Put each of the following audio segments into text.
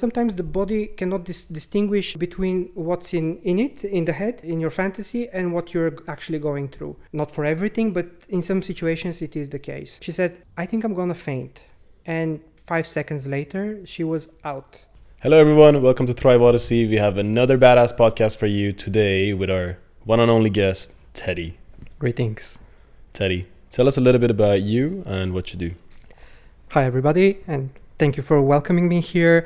Sometimes the body cannot distinguish between what's in it, in the head, in your fantasy, and what you're actually going through. Not for everything, but in some situations it is the case. She said, I think I'm gonna faint. And 5 seconds later, she was out. Hello everyone, welcome to Thrive Odyssey. We have another badass podcast for you today with our one and only guest, Teddy. Greetings. Teddy, tell us a little bit about you and what you do. Hi everybody, and thank you for welcoming me here.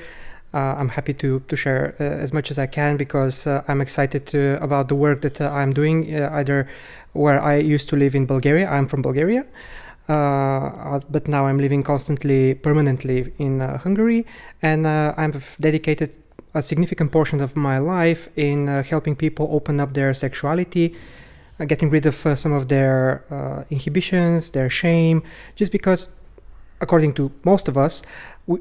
I'm happy to share as much as I can because I'm excited about the work that I'm doing, either where I used to live in Bulgaria. I'm from Bulgaria, but now I'm living permanently in Hungary, and I've dedicated a significant portion of my life in helping people open up their sexuality, getting rid of some of their inhibitions, their shame, just because, according to most of us,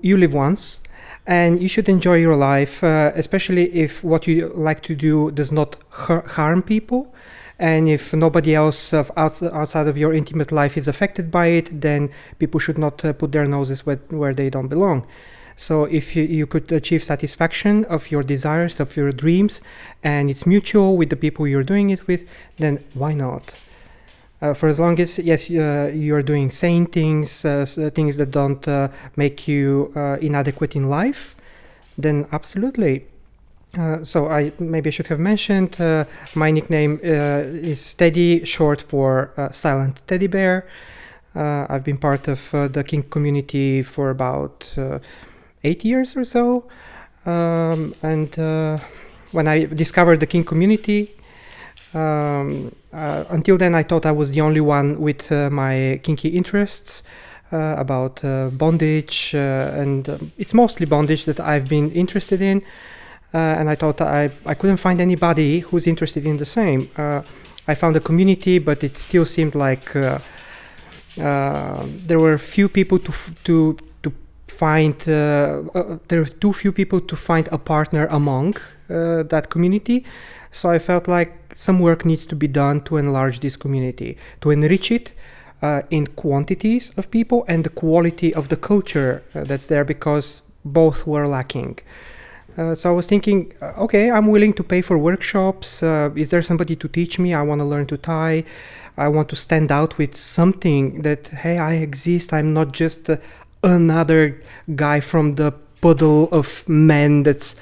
you live once. And you should enjoy your life, especially if what you like to do does not harm people. And if nobody else outside of your intimate life is affected by it, then people should not put their noses where they don't belong. So if you could achieve satisfaction of your desires, of your dreams, and it's mutual with the people you're doing it with, then why not? For as long as, yes, you're doing sane things, things that don't make you inadequate in life, then absolutely. So maybe I should have mentioned, my nickname is Teddy, short for Silent Teddy Bear. I've been part of the kink community for about 8 years or so. And when I discovered the kink community, until then I thought I was the only one with my kinky interests about bondage, and it's mostly bondage that I've been interested in, and I thought I couldn't find anybody who's interested in the same. I found a community, but it still seemed like there were few people to find there were too few people to find a partner among that community. So I felt like some work needs to be done to enlarge this community, to enrich it in quantities of people and the quality of the culture that's there, because both were lacking. So I was thinking, okay, I'm willing to pay for workshops. Is there somebody to teach me? I want to learn to tie. I want to stand out with something that, hey, I exist. I'm not just another guy from the puddle of men that's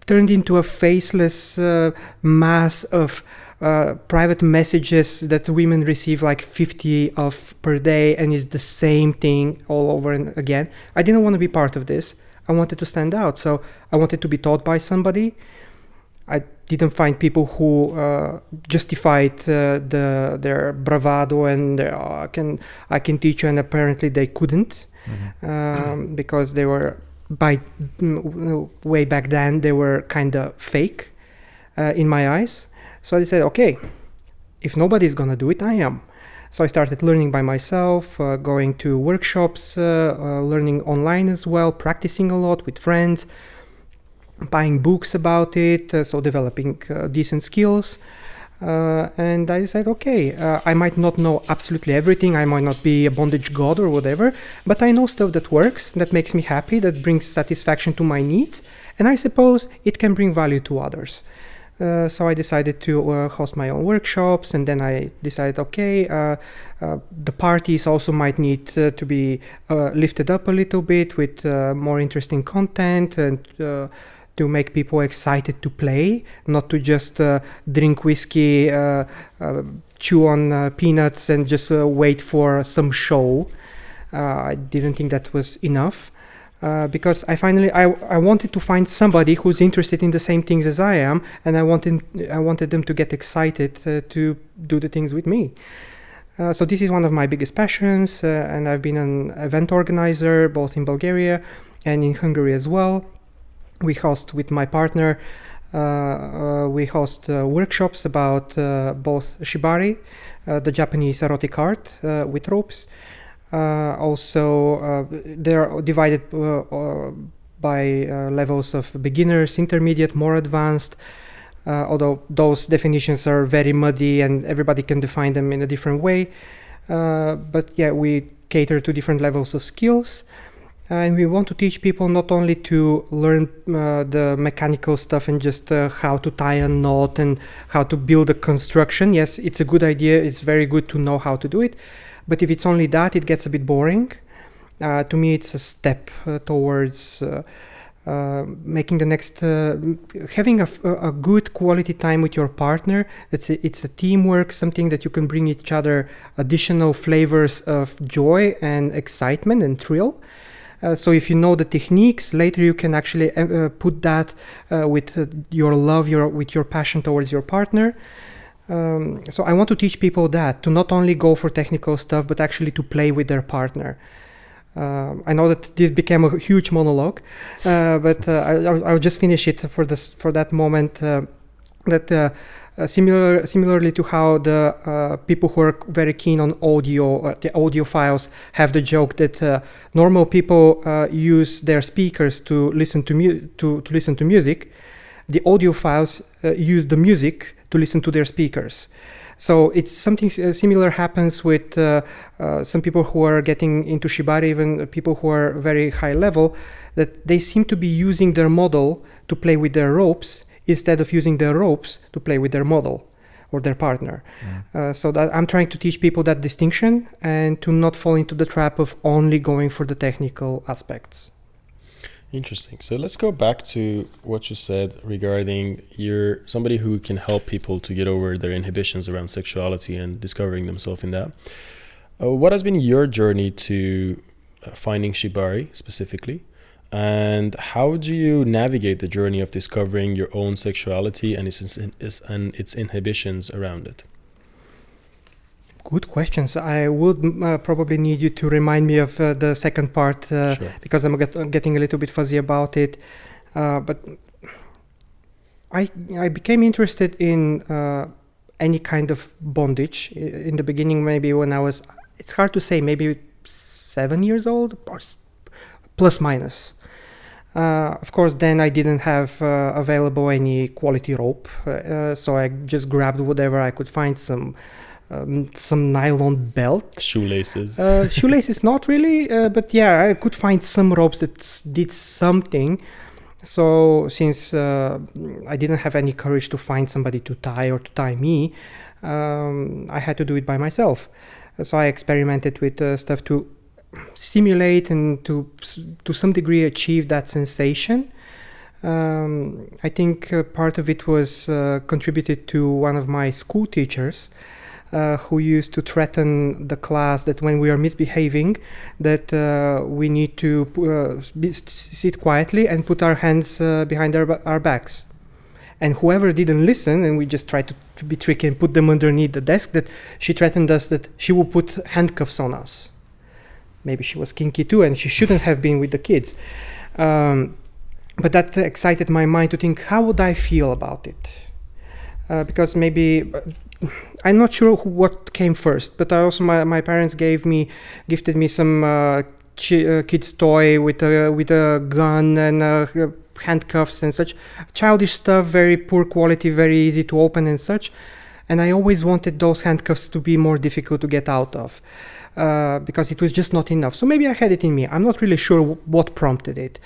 turned into a faceless mass of private messages that women receive like 50 of per day, and is the same thing all over and again. I didn't want to be part of this. I wanted to stand out, so I wanted to be taught by somebody. I didn't find people who justified their bravado and I can teach you, and apparently they couldn't, because they were, by way back then, they were kind of fake in my eyes. So I said, okay, if nobody's gonna do it, I am. So I started learning by myself, going to workshops, learning online as well, practicing a lot with friends, buying books about it, so developing decent skills. And I decided, okay, I might not know absolutely everything, I might not be a bondage god or whatever, but I know stuff that works, that makes me happy, that brings satisfaction to my needs, and I suppose it can bring value to others. So I decided to host my own workshops, and then I decided, okay, the parties also might need to be lifted up a little bit with more interesting content, and to make people excited to play, not to just drink whiskey, chew on peanuts, and just wait for some show. I didn't think that was enough, because I wanted to find somebody who's interested in the same things as I am, and I wanted them to get excited to do the things with me. So this is one of my biggest passions, and I've been an event organizer both in Bulgaria and in Hungary as well. We host, with my partner, workshops about both Shibari, the Japanese erotic art with ropes. Also, they're divided by levels of beginners, intermediate, more advanced, although those definitions are very muddy and everybody can define them in a different way. But yeah, we cater to different levels of skills. And we want to teach people not only to learn the mechanical stuff and just how to tie a knot and how to build a construction. Yes, it's a good idea. It's very good to know how to do it. But if it's only that, it gets a bit boring. To me, it's a step towards making the next, having a good quality time with your partner. It's a teamwork, something that you can bring each other additional flavors of joy and excitement and thrill. So if you know the techniques, later you can actually put that with your love, with your passion towards your partner. So I want to teach people that, to not only go for technical stuff, but actually to play with their partner. I know that this became a huge monologue, but I'll just finish it for that moment. Similarly to how the people who are very keen on audio, the audiophiles, have the joke that normal people use their speakers to listen to music, the audiophiles use the music to listen to their speakers. So it's something similar happens with some people who are getting into Shibari, even people who are very high level, that they seem to be using their model to play with their ropes instead of using their ropes to play with their model or their partner. So that I'm trying to teach people that distinction and to not fall into the trap of only going for the technical aspects. Interesting. So let's go back to what you said regarding you're somebody who can help people to get over their inhibitions around sexuality and discovering themselves in that. What has been your journey to finding Shibari specifically? And how do you navigate the journey of discovering your own sexuality and its inhibitions around it? Good questions. I would probably need you to remind me of the second part Sure. because I'm getting a little bit fuzzy about it. But I became interested in any kind of bondage in the beginning. Maybe when I was, it's hard to say, maybe 7 years old or plus minus. Of course, then I didn't have available any quality rope, so I just grabbed whatever I could find, some nylon belt. Shoelaces. Shoelaces, not really, but yeah, I could find some ropes that did something. So since I didn't have any courage to find somebody to tie or to tie me, I had to do it by myself. So I experimented with stuff to simulate and to some degree achieve that sensation. I think part of it was contributed to one of my school teachers, who used to threaten the class that when we are misbehaving, that we need to sit quietly and put our hands behind our backs. And whoever didn't listen, and we just tried to be tricky and put them underneath the desk, that she threatened us that she would put handcuffs on us. Maybe she was kinky too, and she shouldn't have been with the kids. But that excited my mind to think, how would I feel about it? Because maybe, I'm not sure what came first, but my parents gifted me some kid's toy with a gun and handcuffs and such. Childish stuff, very poor quality, very easy to open and such. And I always wanted those handcuffs to be more difficult to get out of. Because it was just not enough. So maybe I had it in me. I'm not really sure what prompted it.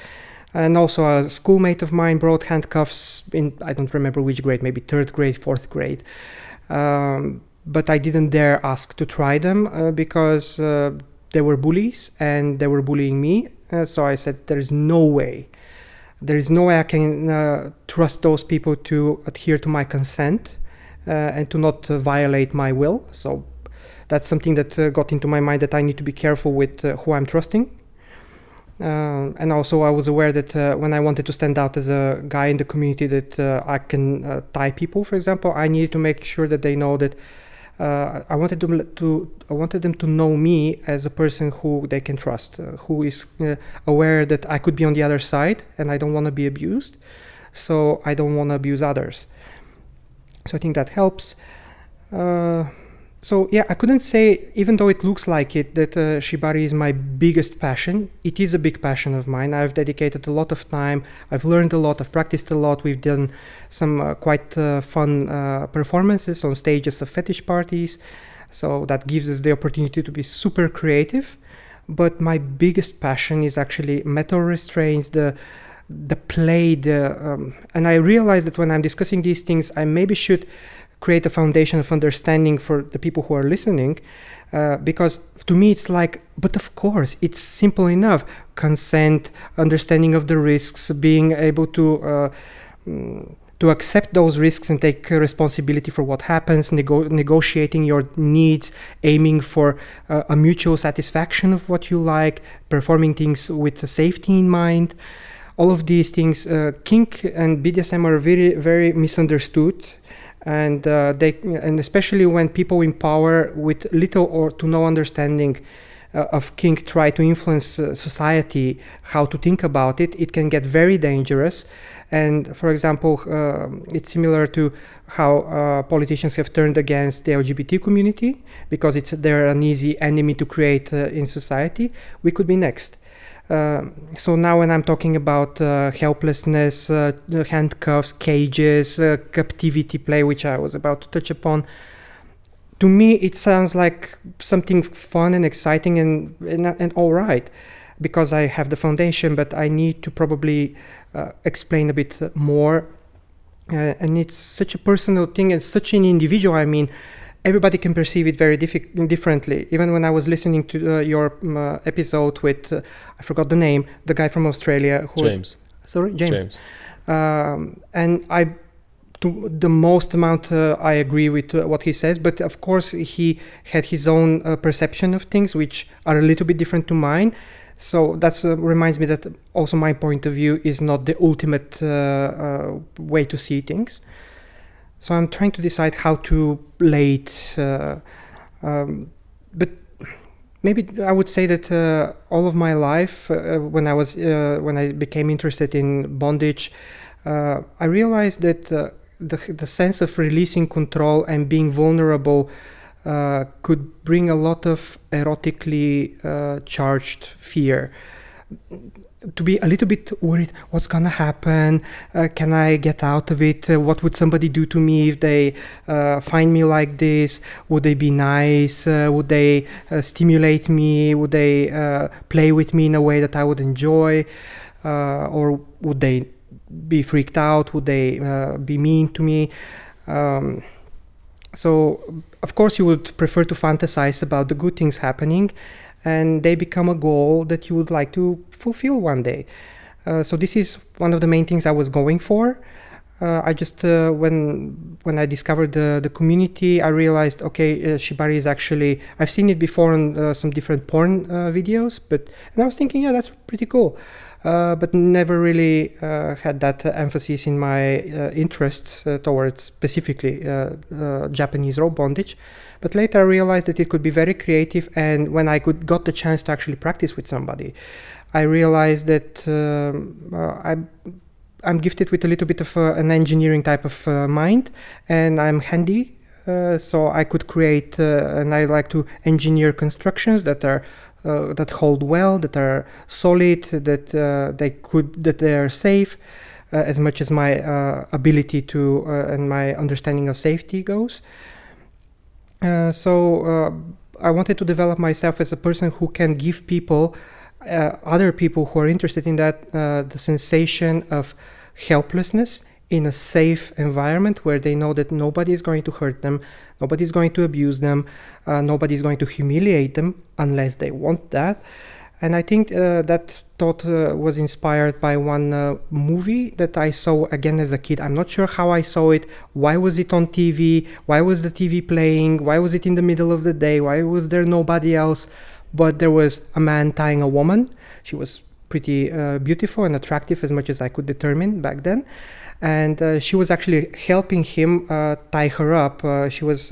And also a schoolmate of mine brought handcuffs in, I don't remember which grade, maybe 3rd grade, 4th grade. But I didn't dare ask to try them because they were bullies and they were bullying me. So I said, there is no way I can trust those people to adhere to my consent and to not violate my will. So that's something that got into my mind, that I need to be careful with who I'm trusting. And also I was aware that when I wanted to stand out as a guy in the community that I can tie people, for example, I needed to make sure that they know that I wanted them to know me as a person who they can trust, who is aware that I could be on the other side and I don't want to be abused, so I don't want to abuse others. So I think that helps. So yeah, I couldn't say, even though it looks like it, that Shibari is my biggest passion. It is a big passion of mine. I've dedicated a lot of time. I've learned a lot. I've practiced a lot. We've done some quite fun performances on stages of fetish parties. So that gives us the opportunity to be super creative. but my biggest passion is actually metal restraints, the play, and I realized that when I'm discussing these things, I maybe should create a foundation of understanding for the people who are listening, because to me it's like, but of course it's simple enough: consent, understanding of the risks, being able to accept those risks and take responsibility for what happens, negotiating your needs, aiming for a mutual satisfaction of what you like, performing things with safety in mind. All of these things, kink and BDSM are very, very misunderstood, and especially when people in power with little or to no understanding of kink try to influence society, how to think about it, it can get very dangerous. And for example, it's similar to how politicians have turned against the LGBT community because they're an easy enemy to create in society. We could be next. So now when I'm talking about helplessness, handcuffs, cages, captivity play, which I was about to touch upon, to me it sounds like something fun and exciting and all right, because I have the foundation, but I need to probably explain a bit more. And it's such a personal thing and such an individual. I mean, everybody can perceive it very differently. Even when I was listening to your episode with, I forgot the name, the guy from Australia. James. James. And to the most amount, I agree with what he says. But of course, he had his own perception of things, which are a little bit different to mine. So that reminds me that also my point of view is not the ultimate way to see things. So I'm trying to decide how to lay it. But maybe I would say that all of my life, when I became interested in bondage, I realized that the sense of releasing control and being vulnerable could bring a lot of erotically charged fear. To be a little bit worried, what's gonna happen? Can I get out of it? What would somebody do to me if they find me like this? Would they be nice? Would they stimulate me? Would they play with me in a way that I would enjoy? Or would they be freaked out? Would they be mean to me? So, of course, you would prefer to fantasize about the good things happening, and they become a goal that you would like to fulfill one day. So this is one of the main things I was going for. I just, when I discovered the community, I realized, okay, Shibari is actually, I've seen it before on some different porn videos, and I was thinking, yeah, that's pretty cool. But never really had that emphasis in my interests towards specifically Japanese rope bondage. But later I realized that it could be very creative, and when I got the chance to actually practice with somebody, I realized that I'm gifted with a little bit of an engineering type of mind, and I'm handy, so I could create, and I like to engineer constructions that are that hold well, that are solid, that they are safe, as much as my ability to and my understanding of safety goes. So I wanted to develop myself as a person who can give people, other people who are interested in that, the sensation of helplessness in a safe environment where they know that nobody is going to hurt them, nobody is going to abuse them, nobody is going to humiliate them unless they want that. And I think that thought was inspired by one movie that I saw again as a kid. I'm not sure how I saw it. Why was it on TV? Why was the TV playing? Why was it in the middle of the day? Why was there nobody else? But there was a man tying a woman. She was pretty beautiful and attractive as much as I could determine back then. And she was actually helping him tie her up. She was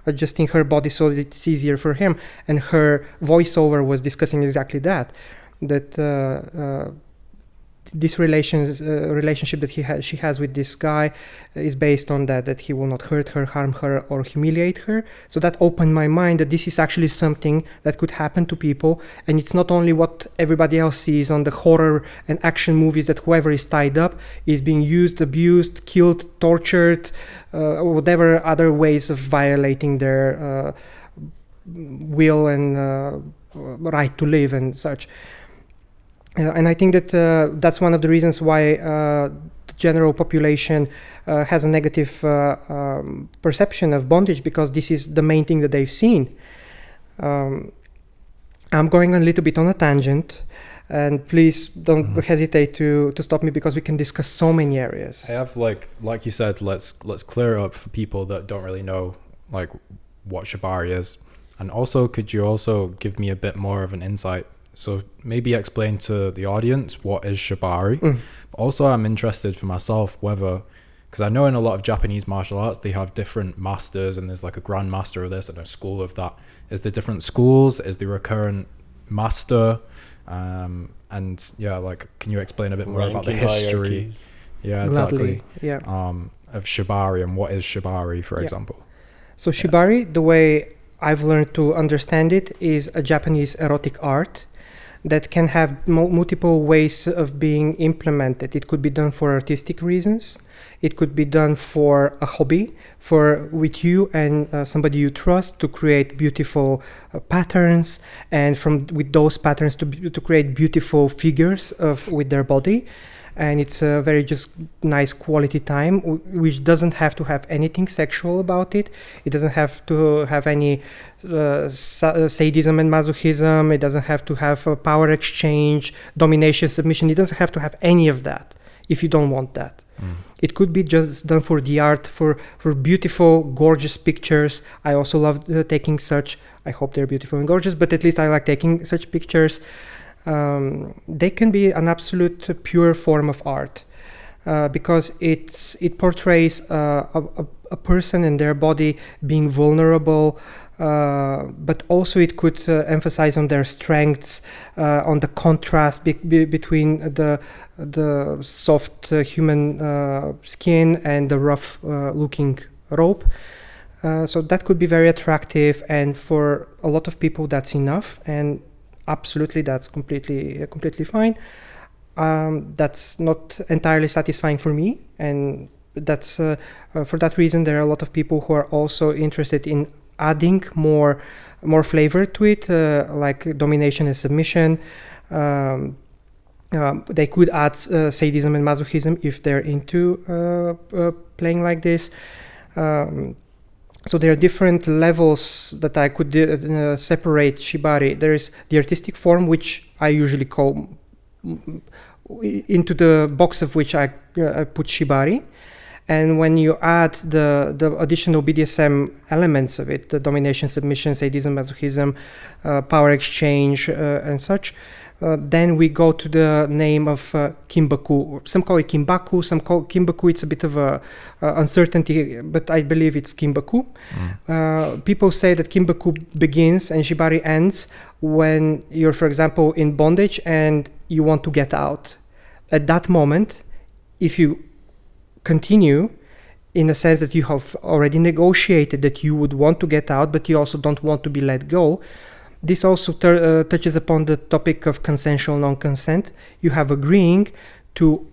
adjusting her body so that it's easier for him. And her voiceover was discussing exactly that this relationship that she has with this guy is based on that he will not hurt her, harm her, or humiliate her. So that opened my mind that this is actually something that could happen to people, and it's not only what everybody else sees on the horror and action movies, that whoever is tied up is being used, abused, killed, tortured, or whatever other ways of violating their will and right to live and such. And I think that that's one of the reasons why the general population has a negative perception of bondage, because this is the main thing that they've seen. I'm going a little bit on a tangent, and please don't hesitate to stop me, because we can discuss so many areas. I have like you said, let's clear up for people that don't really know like what Shibari is, and also could you also give me a bit more of an insight? So maybe explain to the audience what is Shibari. Also, I'm interested for myself whether, because I know in a lot of Japanese martial arts they have different masters, and there's like a grand master of this and a school of that. Is there different schools? Is there a current master? And yeah, like, can you explain a bit more about the history? Hierarchies. Yeah, exactly. Yeah. Of Shibari, and what is Shibari, for example? So Shibari, the way I've learned to understand it, is a Japanese erotic art that can have multiple ways of being implemented. It could be done for artistic reasons. It could be done for a hobby, with you and somebody you trust, to create beautiful patterns, and with those patterns to create beautiful figures with their body. And it's a very just nice quality time, which doesn't have to have anything sexual about it. It doesn't have to have any sadism and masochism. It doesn't have to have a power exchange, domination, submission. It doesn't have to have any of that if you don't want that. It could be just done for the art, for beautiful, gorgeous pictures. I also love taking such. I hope they're beautiful and gorgeous, but at least I like taking such pictures. They can be an absolute pure form of art, because it portrays a person and their body being vulnerable, but also it could emphasize on their strengths, on the contrast between the soft human skin and the rough looking robe. So that could be very attractive, and for a lot of people that's enough, and absolutely that's completely fine. That's not entirely satisfying for me, and that's for that reason there are a lot of people who are also interested in adding more flavor to it, like domination and submission. They could add sadism and masochism if they're into playing like this. So there are different levels that I could separate Shibari. There is the artistic form, which I usually call, into the box of which I put Shibari. And when you add the additional BDSM elements of it, the domination, submission, sadism, masochism, power exchange, and such, then we go to the name of Kimbaku. Some call it Kimbaku, some call it Kimbaku. It's a bit of a uncertainty, but I believe it's Kimbaku. People say that Kimbaku begins and Shibari ends when you're, for example, in bondage and you want to get out. At that moment, if you continue, in the sense that you have already negotiated that you would want to get out, but you also don't want to be let go. This also touches upon the topic of consensual non-consent. You have agreeing to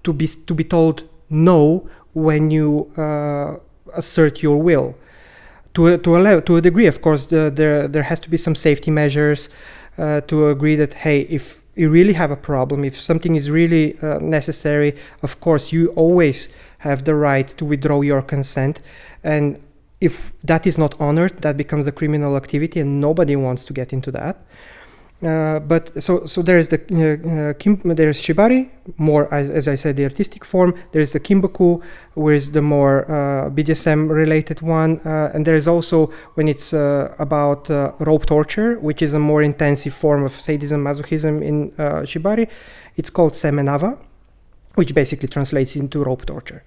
be told no when you assert your will. To a degree, of course, there has to be some safety measures to agree that, hey, if you really have a problem, if something is really necessary, of course, you always have the right to withdraw your consent. And if that is not honored, that becomes a criminal activity, and nobody wants to get into that. But so there is there's Shibari, more as I said, the artistic form. There is the Kimbaku, where is the more BDSM related one, and there is also when it's about rope torture, which is a more intensive form of sadism, masochism in Shibari. It's called semenava, which basically translates into rope torture.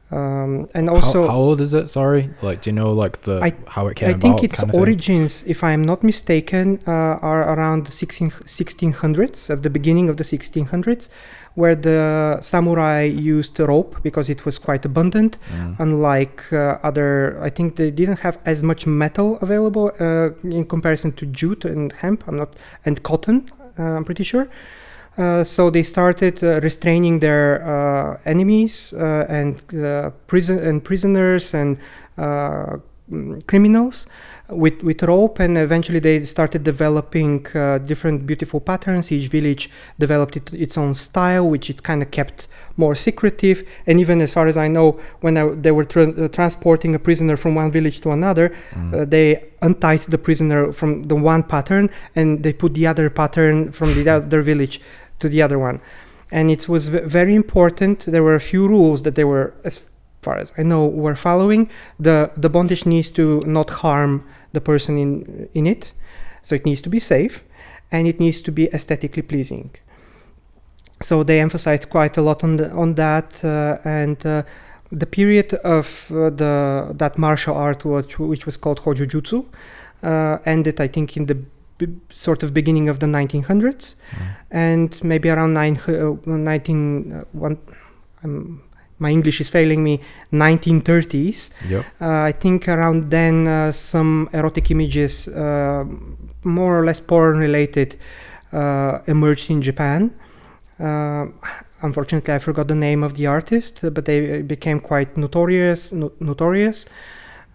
And also, how old is it? Sorry, like, do you know like how it came about? I think its origins, if I'm not mistaken, are around the 1600s, at the beginning of the 1600s, where the samurai used rope because it was quite abundant. Unlike other, I think they didn't have as much metal available in comparison to jute and hemp. And cotton. I'm pretty sure. So they started restraining their enemies and prisoners and criminals with rope, and eventually they started developing different beautiful patterns. Each village developed its own style, which it kind of kept more secretive. And even as far as I know, when they were transporting a prisoner from one village to another, they untied the prisoner from the one pattern and they put the other pattern from the other village to the other one. And it was very important. There were a few rules that they were, as far as I know, were following. The bondage needs to not harm the person in it, so it needs to be safe, and it needs to be aesthetically pleasing. So they emphasized quite a lot on that, and the period of that martial art, which was called Hojujutsu, ended, I think, in the sort of beginning of the 1900s, and maybe around my English is failing me, 1930s. Yep. I think around then some erotic images, more or less porn related, emerged in Japan. Unfortunately, I forgot the name of the artist, but they became quite notorious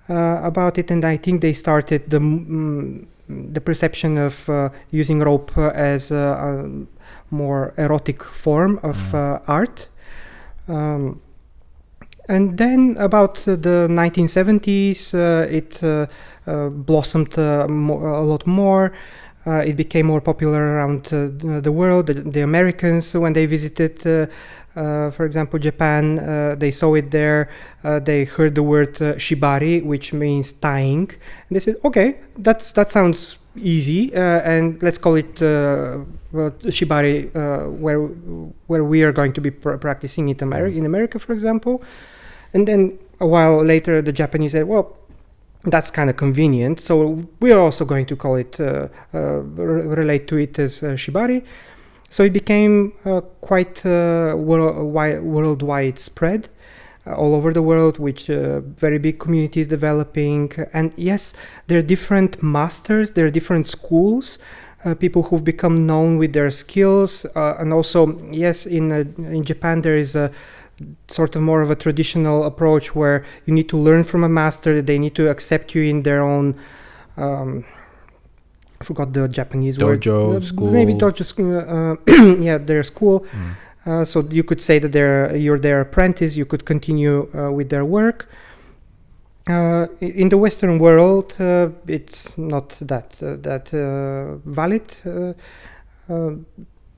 about it, and I think they started the perception of using rope as a more erotic form of art. And then about the 1970s, it blossomed a lot more. It became more popular around the world. The Americans, when they visited, for example, Japan, they saw it there. They heard the word Shibari, which means tying. And they said, okay, that sounds easy, and let's call it Shibari, where we are going to be practicing it in America, for example. And then a while later, the Japanese said, well, that's kind of convenient, so we are also going to call it, relate to it as Shibari. So it became quite worldwide spread all over the world, which very big communities developing. And yes, there are different masters, there are different schools, people who've become known with their skills. And also, yes, in Japan, there is a sort of more of a traditional approach where you need to learn from a master. They need to accept you in their own, I forgot the Japanese word. Dojo, school. Maybe dojo school, yeah, their school. So you could say that you're their apprentice, you could continue with their work. In the Western world, it's not that valid,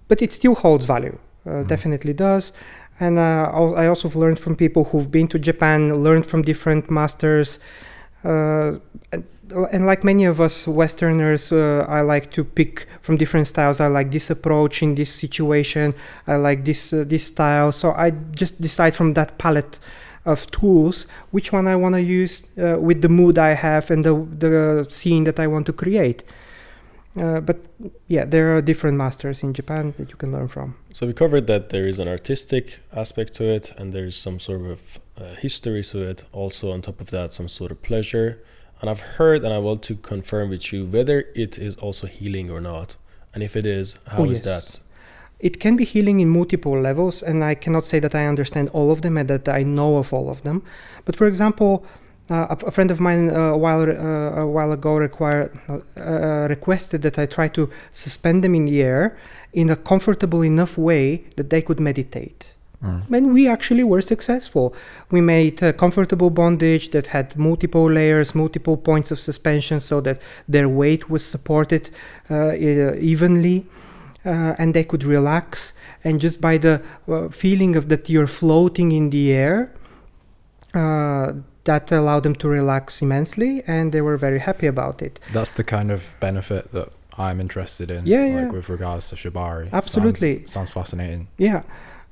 but it still holds value, definitely does. And I also learned from people who've been to Japan, learned from different masters. And like many of us Westerners, I like to pick from different styles. I like this approach in this situation. I like this style. So I just decide from that palette of tools which one I want to use with the mood I have and the scene that I want to create. But yeah, there are different masters in Japan that you can learn from. So we covered that there is an artistic aspect to it, and there's some sort of history to it. Also, on top of that, some sort of pleasure. And I've heard, and I want to confirm with you, whether it is also healing or not. And if it is, how is that? It can be healing in multiple levels, and I cannot say that I understand all of them and that I know of all of them. But for example, a friend of mine a while ago requested that I try to suspend them in the air in a comfortable enough way that they could meditate. And we actually were successful. We made a comfortable bondage that had multiple layers, multiple points of suspension, so that their weight was supported evenly, and they could relax. And just by the feeling of that you're floating in the air, that allowed them to relax immensely, and they were very happy about it. That's the kind of benefit that I'm interested in, with regards to Shibari. Absolutely. Sounds fascinating. Yeah.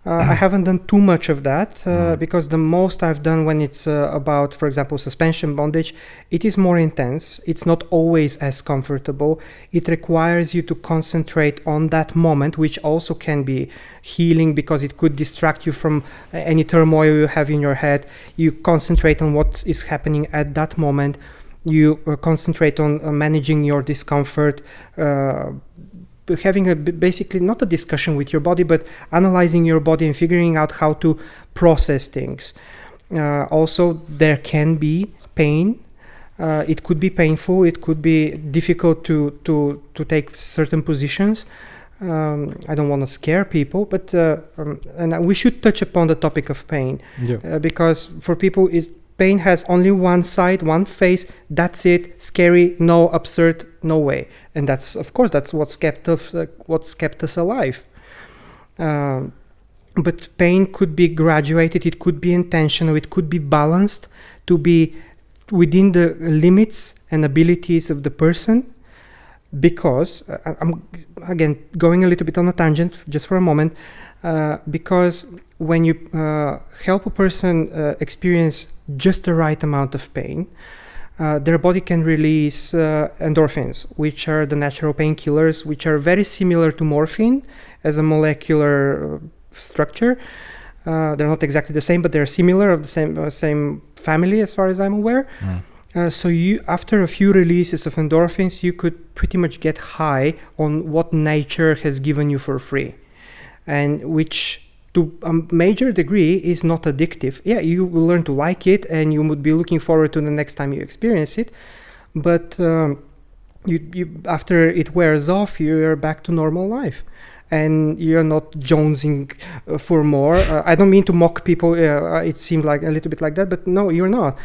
I haven't done too much of that because the most I've done when it's about, for example, suspension bondage, it is more intense. It's not always as comfortable. It requires you to concentrate on that moment, which also can be healing because it could distract you from any turmoil you have in your head. You concentrate on what is happening at that moment. You concentrate on managing your discomfort, having basically not a discussion with your body, but analyzing your body and figuring out how to process things. Also, there can be pain It could be painful. It could be difficult to take certain positions. I don't want to scare people, but and we should touch upon the topic of pain, because for people, pain has only one side, one face. That's it. Scary, no, absurd, no way. And that's, of course, that's what's kept us alive. But pain could be graduated. It could be intentional. It could be balanced to be within the limits and abilities of the person. Because I'm again going a little bit on a tangent just for a moment, because when you help a person experience just the right amount of pain, their body can release endorphins, which are the natural painkillers, which are very similar to morphine as a molecular structure. They're not exactly the same, but they're similar, of the same family as far as I'm aware. So you, after a few releases of endorphins, you could pretty much get high on what nature has given you for free, and which to a major degree is not addictive. Yeah, you will learn to like it, and you would be looking forward to the next time you experience it. But you after it wears off, you're back to normal life, and you're not jonesing for more. I don't mean to mock people. It seemed like a little bit like that, but no, you're not.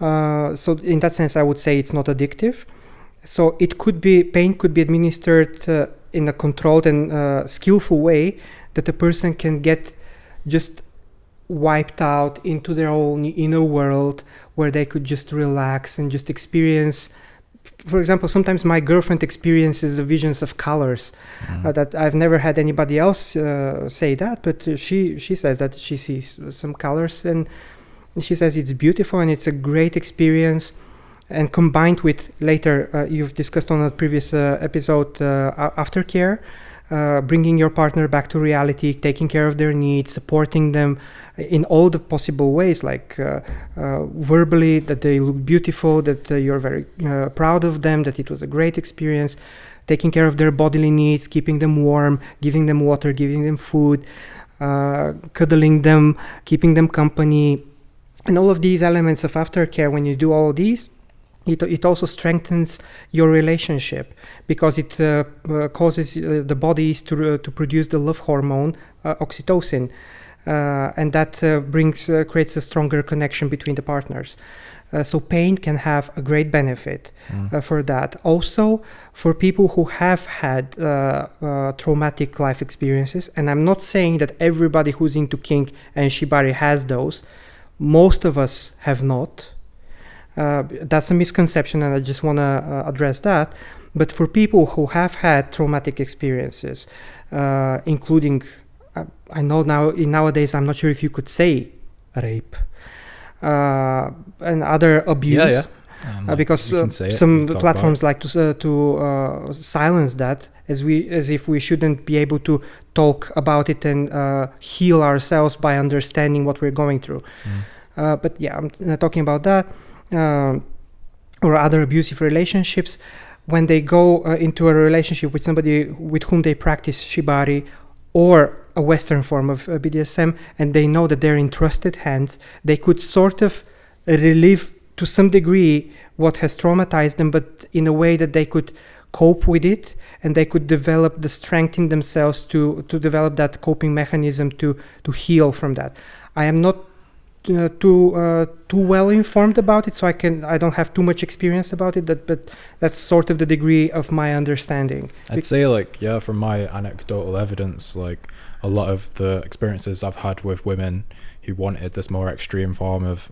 So in that sense, I would say it's not addictive. So pain could be administered in a controlled and skillful way, that a person can get just wiped out into their own inner world, where they could just relax and just experience. For example, sometimes my girlfriend experiences the visions of colors that I've never had anybody else say that, but she says that she sees some colors, and she says it's beautiful and it's a great experience. And combined with later, you've discussed on a previous episode, aftercare, bringing your partner back to reality, taking care of their needs, supporting them in all the possible ways, like verbally, that they look beautiful, that you're very proud of them, that it was a great experience, taking care of their bodily needs, keeping them warm, giving them water, giving them food, cuddling them, keeping them company. And all of these elements of aftercare, when you do all of these, it also strengthens your relationship, because it causes the bodies to produce the love hormone, oxytocin, and that creates a stronger connection between the partners. So pain can have a great benefit for that. Also, for people who have had traumatic life experiences, and I'm not saying that everybody who's into kink and shibari has those. Most of us have not. That's a misconception, and I just want to address that. But for people who have had traumatic experiences, including, I know nowadays, I'm not sure if you could say rape, and other abuse, because some platforms like to silence that, as if we shouldn't be able to talk about it and heal ourselves by understanding what we're going through. But yeah, I'm talking about that, or other abusive relationships. When they go into a relationship with somebody with whom they practice shibari or a Western form of BDSM, and they know that they're in trusted hands, they could sort of relive to some degree what has traumatized them, but in a way that they could cope with it, and they could develop the strength in themselves to develop that coping mechanism to heal from that. I am not too well informed about it, so I don't have too much experience about it, but that's sort of the degree of my understanding. I'd say, from my anecdotal evidence, a lot of the experiences I've had with women who wanted this more extreme form of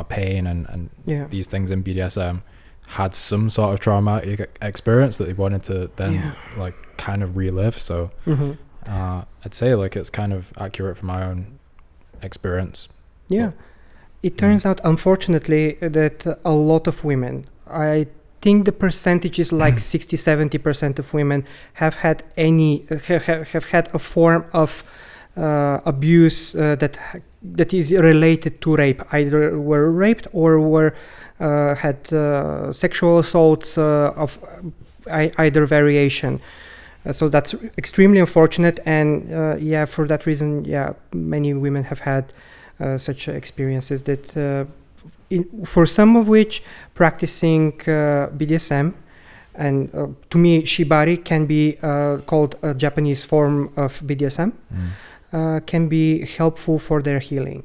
pain and these things in BDSM had some sort of traumatic experience that they wanted to then kind of relive. So I'd say it's kind of accurate from my own experience. It turns out, unfortunately, that a lot of women, I think the percentage is 60-70% of women have had a form of abuse that is related to rape. Either were raped or were had sexual assaults of either variation. So that's extremely unfortunate, and for that reason, many women have had such experiences that for some of which practicing BDSM, and to me Shibari can be called a Japanese form of BDSM, can be helpful for their healing.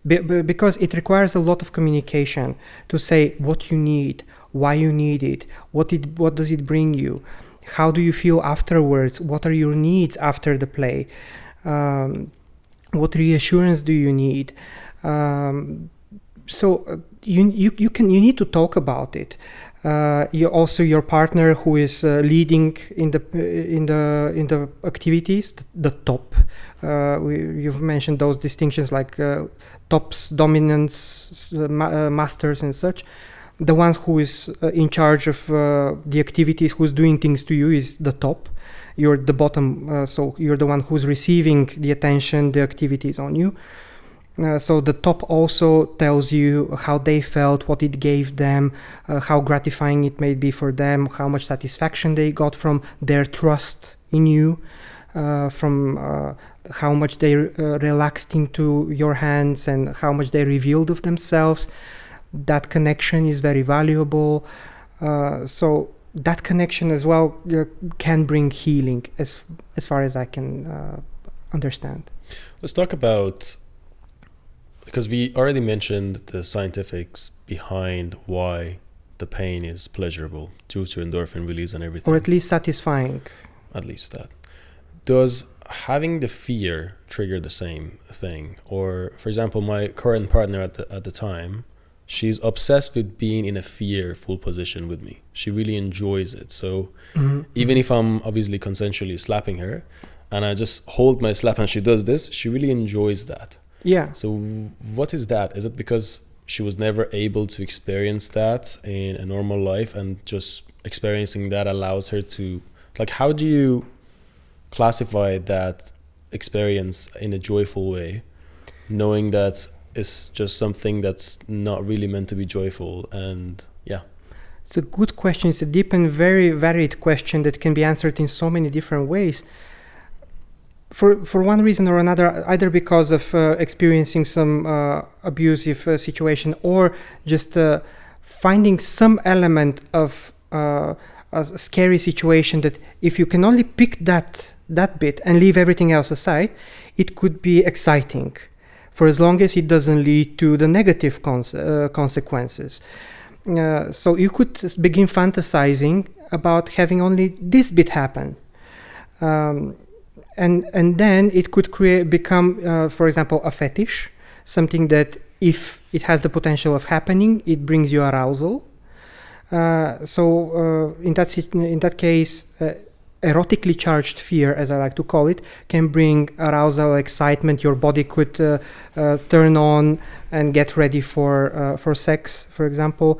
Because it requires a lot of communication to say what you need, why you need it, what does it bring you, how do you feel afterwards, what are your needs after the play, what reassurance do you need. So you need to talk about it. Your partner who is leading in the activities, the top. You've mentioned those distinctions like tops, dominants, masters, and such. The one who is in charge of the activities, who's doing things to you, is the top. You're the bottom, so you're the one who's receiving the attention, the activities on you. So the top also tells you how they felt, what it gave them, how gratifying it may be for them, how much satisfaction they got from their trust in you, from how much they relaxed into your hands and how much they revealed of themselves. That connection is very valuable. So that connection as well can bring healing, as far as I can understand. Let's talk about, because we already mentioned the scientifics behind why the pain is pleasurable due to endorphin release and everything. Or at least satisfying. At least that. Does having the fear trigger the same thing? Or, for example, my current partner at the time, she's obsessed with being in a fearful position with me. She really enjoys it. So even if I'm obviously consensually slapping her and I just hold my slap and she does this, she really enjoys that. Yeah. So what is that? Is it because she was never able to experience that in a normal life, and just experiencing that allows her to, like, how do you classify that experience in a joyful way, knowing that it's just something that's not really meant to be joyful? And yeah. It's a good question. It's a deep and very varied question that can be answered in so many different ways. For one reason or another, either because of experiencing some abusive situation, or just finding some element of a scary situation that if you can only pick that bit and leave everything else aside, it could be exciting for as long as it doesn't lead to the negative consequences. So you could begin fantasizing about having only this bit happen. And then it could become, for example, a fetish, something that if it has the potential of happening, it brings you arousal. So in that case, erotically charged fear, as I like to call it, can bring arousal, excitement. Your body could turn on and get ready for sex, for example,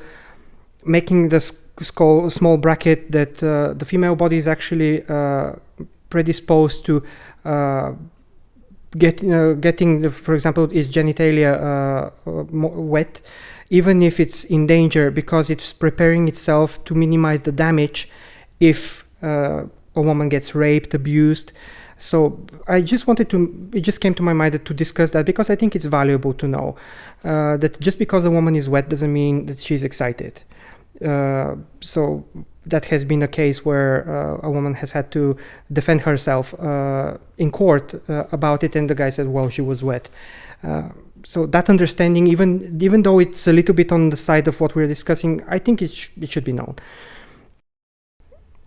making the small bracket that the female body is actually predisposed to getting, for example, its genitalia wet, even if it's in danger, because it's preparing itself to minimize the damage if a woman gets raped, abused. So I just it just came to my mind to discuss that, because I think it's valuable to know that just because a woman is wet doesn't mean that she's excited. So that has been a case where a woman has had to defend herself in court about it, and the guy said, well, she was wet. So that understanding, even though it's a little bit on the side of what we're discussing, I think it should be known.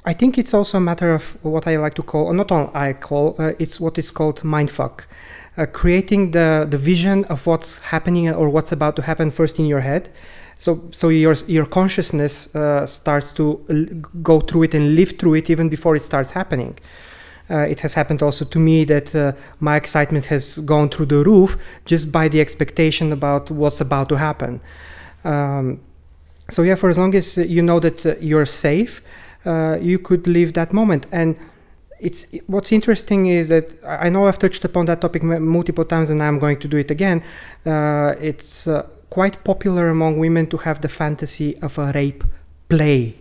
I think it's also a matter of what I like to call, or not all I call, it's what is called mindfuck. Creating the vision of what's happening or what's about to happen first in your head. So your consciousness starts to go through it and live through it even before it starts happening. It has happened also to me that my excitement has gone through the roof just by the expectation about what's about to happen. So yeah, for as long as you know that you're safe, you could live that moment. And what's interesting is that I know I've touched upon that topic multiple times, and I'm going to do it again. It's quite popular among women to have the fantasy of a rape play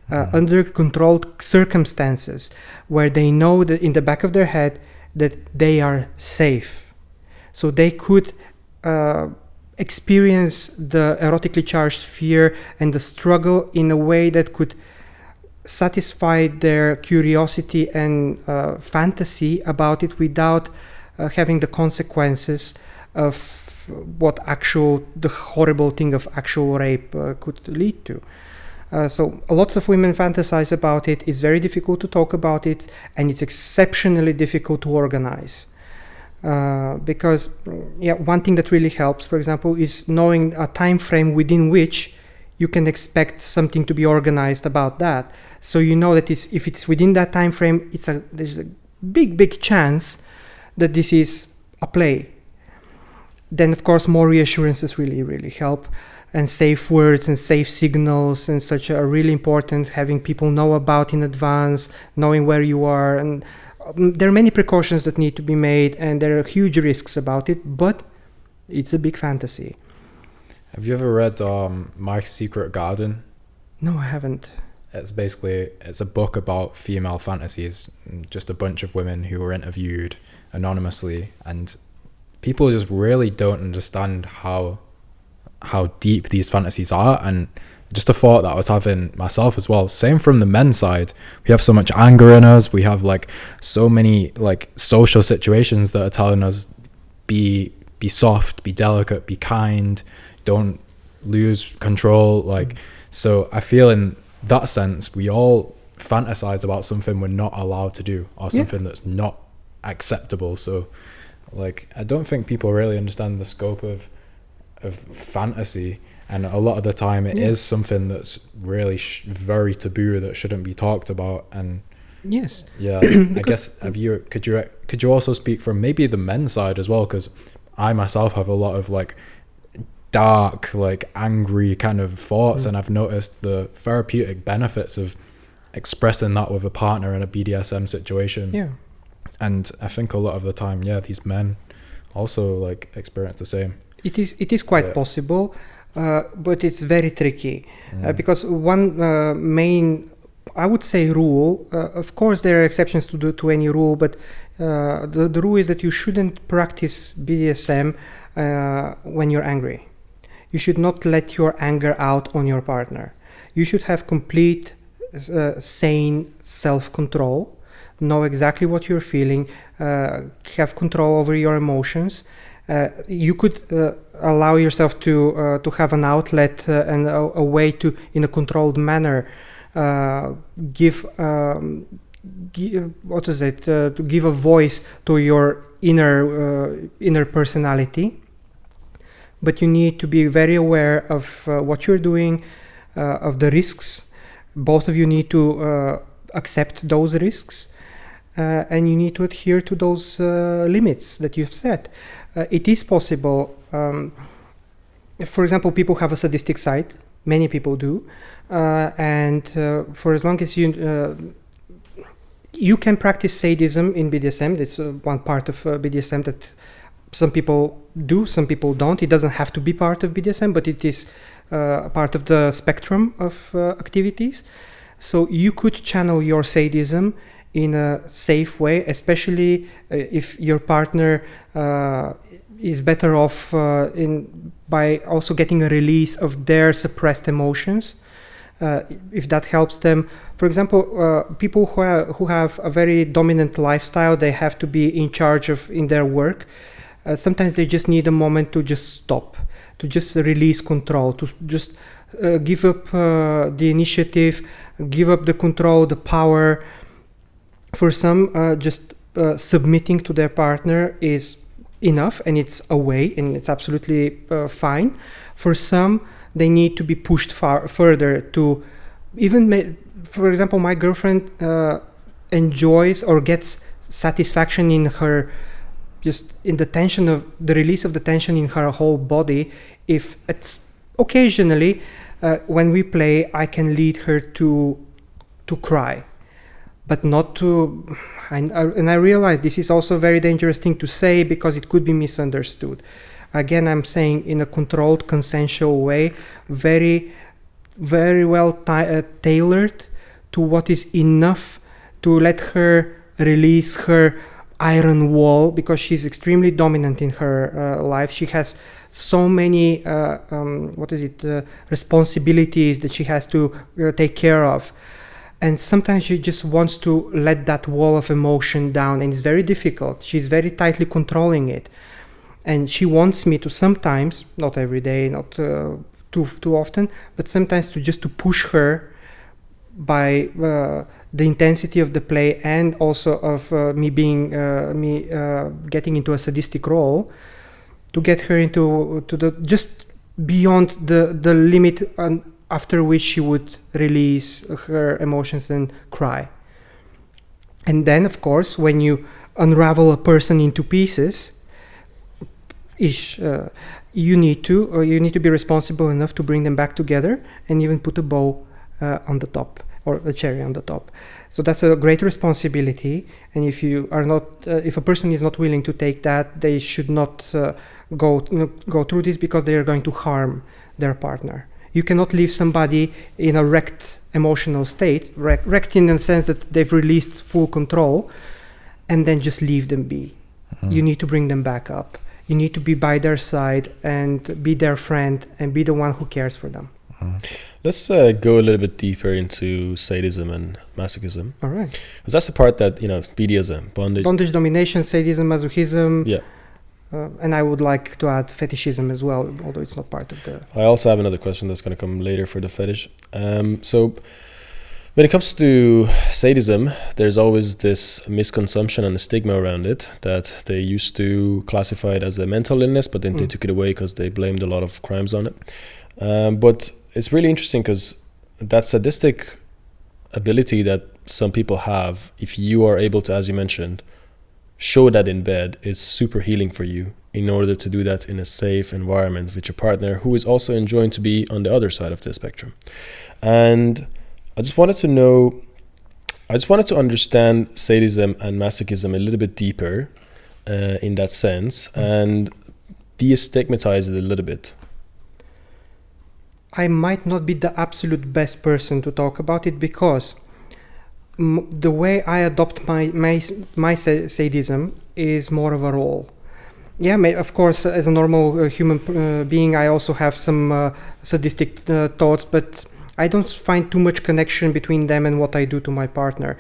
under controlled circumstances, where they know that in the back of their head that they are safe. So they could experience the erotically charged fear and the struggle in a way that could satisfy their curiosity and fantasy about it without having the consequences of what the horrible thing of actual rape could lead to. So lots of women fantasize about it. It's very difficult to talk about it, and it's exceptionally difficult to organize. Because one thing that really helps, for example, is knowing a time frame within which you can expect something to be organized about that. So you know that if it's within that time frame, there's a big chance that this is a play. Then, of course, more reassurances really help. And safe words and safe signals and such are really important, having people know about in advance, knowing where you are. And there are many precautions that need to be made, and there are huge risks about it, but it's a big fantasy. Have you ever read My Secret Garden? No, I haven't. It's a book about female fantasies, just a bunch of women who were interviewed anonymously, and people just really don't understand how deep these fantasies are. And just a thought that I was having myself as well, same from the men's side, we have so much anger in us, we have like so many like social situations that are telling us be soft, be delicate, be kind, don't lose control, like so I feel in that sense we all fantasize about something we're not allowed to do, or something that's not acceptable. So like I don't think people really understand the scope of fantasy, and a lot of the time it is something that's really very taboo that shouldn't be talked about. And I guess could you also speak from maybe the men's side as well, because I myself have a lot of like dark, like angry kind of thoughts, and I've noticed the therapeutic benefits of expressing that with a partner in a BDSM situation. And I think a lot of the time these men also like experience the same. It is quite possible, but it's very tricky, because one main, I would say, rule, of course there are exceptions to any rule, but the rule is that you shouldn't practice BDSM when you're angry. You should not let your anger out on your partner. You should have complete sane self-control, know exactly what you're feeling, have control over your emotions. You could allow yourself to have an outlet and a way to, in a controlled manner, give a voice to your inner personality. But you need to be very aware of what you're doing, of the risks. Both of you need to accept those risks, and you need to adhere to those limits that you've set. It is possible. For example, people have a sadistic side. Many people do, and for as long as you can practice sadism in BDSM. That's one part of BDSM that some people do, some people don't. It doesn't have to be part of BDSM, but it is part of the spectrum of activities. So you could channel your sadism in a safe way, especially if your partner is better off by also getting a release of their suppressed emotions, if that helps them. For example, people who have a very dominant lifestyle, they have to be in charge in their work. Sometimes they just need a moment to just stop, to just release control, to just give up the initiative, give up the control, the power. For some, just submitting to their partner is enough, and it's a way, and it's absolutely fine. For some, they need to be pushed further to even for example, my girlfriend enjoys or gets satisfaction in her, just in the tension of the release of the tension in her whole body. If it's occasionally when we play, I can lead her to cry, but not to. And I realize this is also a very dangerous thing to say, because it could be misunderstood. Again, I'm saying in a controlled, consensual way, very, very well tailored to what is enough to let her release her iron wall, because she's extremely dominant in her life. She has so many responsibilities that she has to take care of, and sometimes she just wants to let that wall of emotion down, and it's very difficult. She's very tightly controlling it, and she wants me to sometimes, not every day, not too often, but sometimes to push her by the intensity of the play, and also of me getting into a sadistic role, to get her into the just beyond the limit after which she would release her emotions and cry. And then, of course, when you unravel a person into pieces, you need to be responsible enough to bring them back together and even put a bow on the top, or a cherry on the top. So that's a great responsibility. And if a person is not willing to take that, they should not go through this, because they are going to harm their partner. You cannot leave somebody in a wrecked emotional state, wrecked in the sense that they've released full control, and then just leave them be. Mm-hmm. You need to bring them back up. You need to be by their side and be their friend and be the one who cares for them. Mm-hmm. Let's go a little bit deeper into sadism and masochism. All right. Because that's the part that, BDSM, bondage, domination, sadism, masochism. Yeah. And I would like to add fetishism as well, although it's not part of the... I also have another question that's going to come later for the fetish. So when it comes to sadism, there's always this misconception and a stigma around it, that they used to classify it as a mental illness, but then they took it away because they blamed a lot of crimes on it. But it's really interesting, because that sadistic ability that some people have, if you are able to, as you mentioned, show that in bed, is super healing for you, in order to do that in a safe environment with your partner, who is also enjoying to be on the other side of the spectrum. And I just wanted to understand sadism and masochism a little bit deeper in that sense, and destigmatize it a little bit. I might not be the absolute best person to talk about it, because the way I adopt my sadism is more of a role. Yeah, of course, as a normal human being, I also have some sadistic thoughts, but I don't find too much connection between them and what I do to my partner.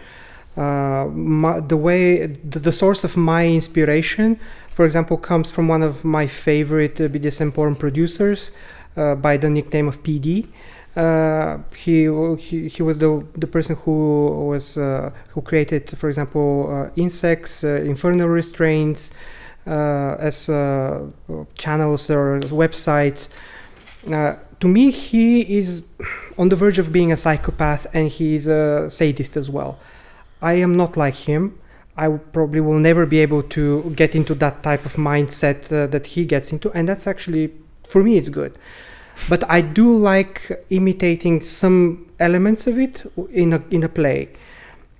The source of my inspiration, for example, comes from one of my favorite BDSM porn producers, by the nickname of PD. He was the person who created, for example, insects, infernal restraints, as channels or websites. To me, he is on the verge of being a psychopath, and he's a sadist as well. I am not like him. I probably will never be able to get into that type of mindset that he gets into, and that's actually, for me, it's good. But I do like imitating some elements of it in a play.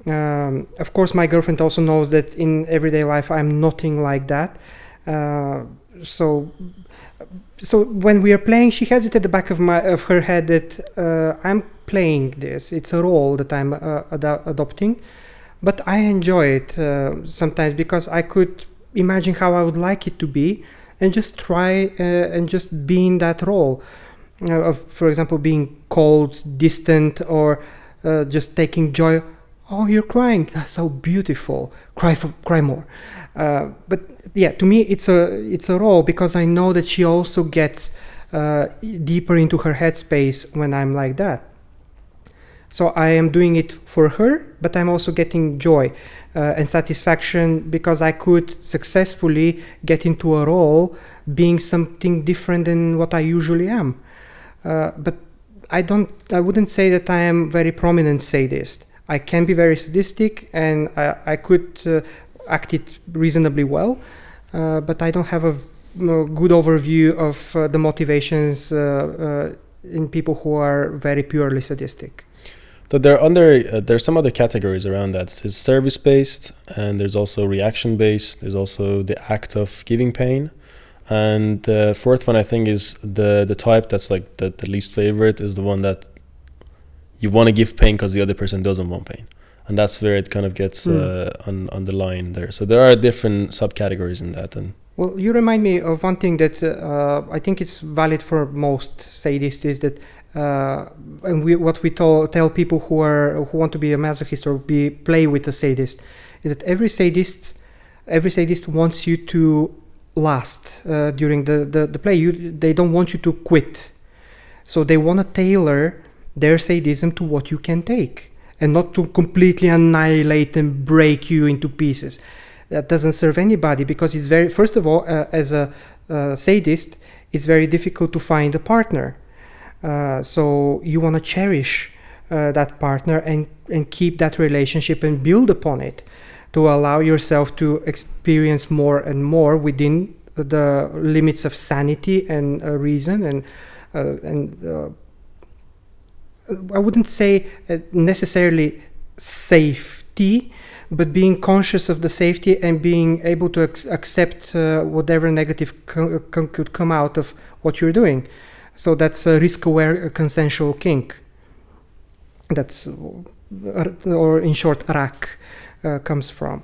Of course, my girlfriend also knows that in everyday life I'm nothing like that. So when we are playing, she has it at the back of her head that I'm playing this. It's a role that I'm adopting, but I enjoy it sometimes, because I could imagine how I would like it to be, and just try and just be in that role. Of, for example, being cold, distant, or just taking joy. Oh, you're crying. That's so beautiful. Cry more. But yeah, to me, it's a role, because I know that she also gets deeper into her headspace when I'm like that. So I am doing it for her, but I'm also getting joy and satisfaction, because I could successfully get into a role being something different than what I usually am. But I wouldn't say that I am very prominent sadist. I can be very sadistic, and I could act it reasonably well, but I don't have a good overview of the motivations in people who are very purely sadistic. So there's some other categories around that. It's service-based, and there's also reaction-based. There's also the act of giving pain. And the fourth one, I think, is the type that's like the least favorite, is the one that you want to give pain because the other person doesn't want pain. and that's where it kind of gets on the line there. So there are different subcategories in that. And well, you remind me of one thing that I think it's valid for most sadists is that, and what we tell people who want to be a masochist or play with a sadist, is that every sadist wants you to last during the play. They don't want you to quit, so they want to tailor their sadism to what you can take, and not to completely annihilate and break you into pieces. That doesn't serve anybody, because it's very, first of all, as a sadist, it's very difficult to find a partner. So you want to cherish that partner and keep that relationship and build upon it to allow yourself to experience more and more within the limits of sanity and reason and I wouldn't say necessarily safety, but being conscious of the safety and being able to accept whatever negative could come out of what you're doing. So that's a risk-aware consensual kink. That's, or in short, RAC comes from.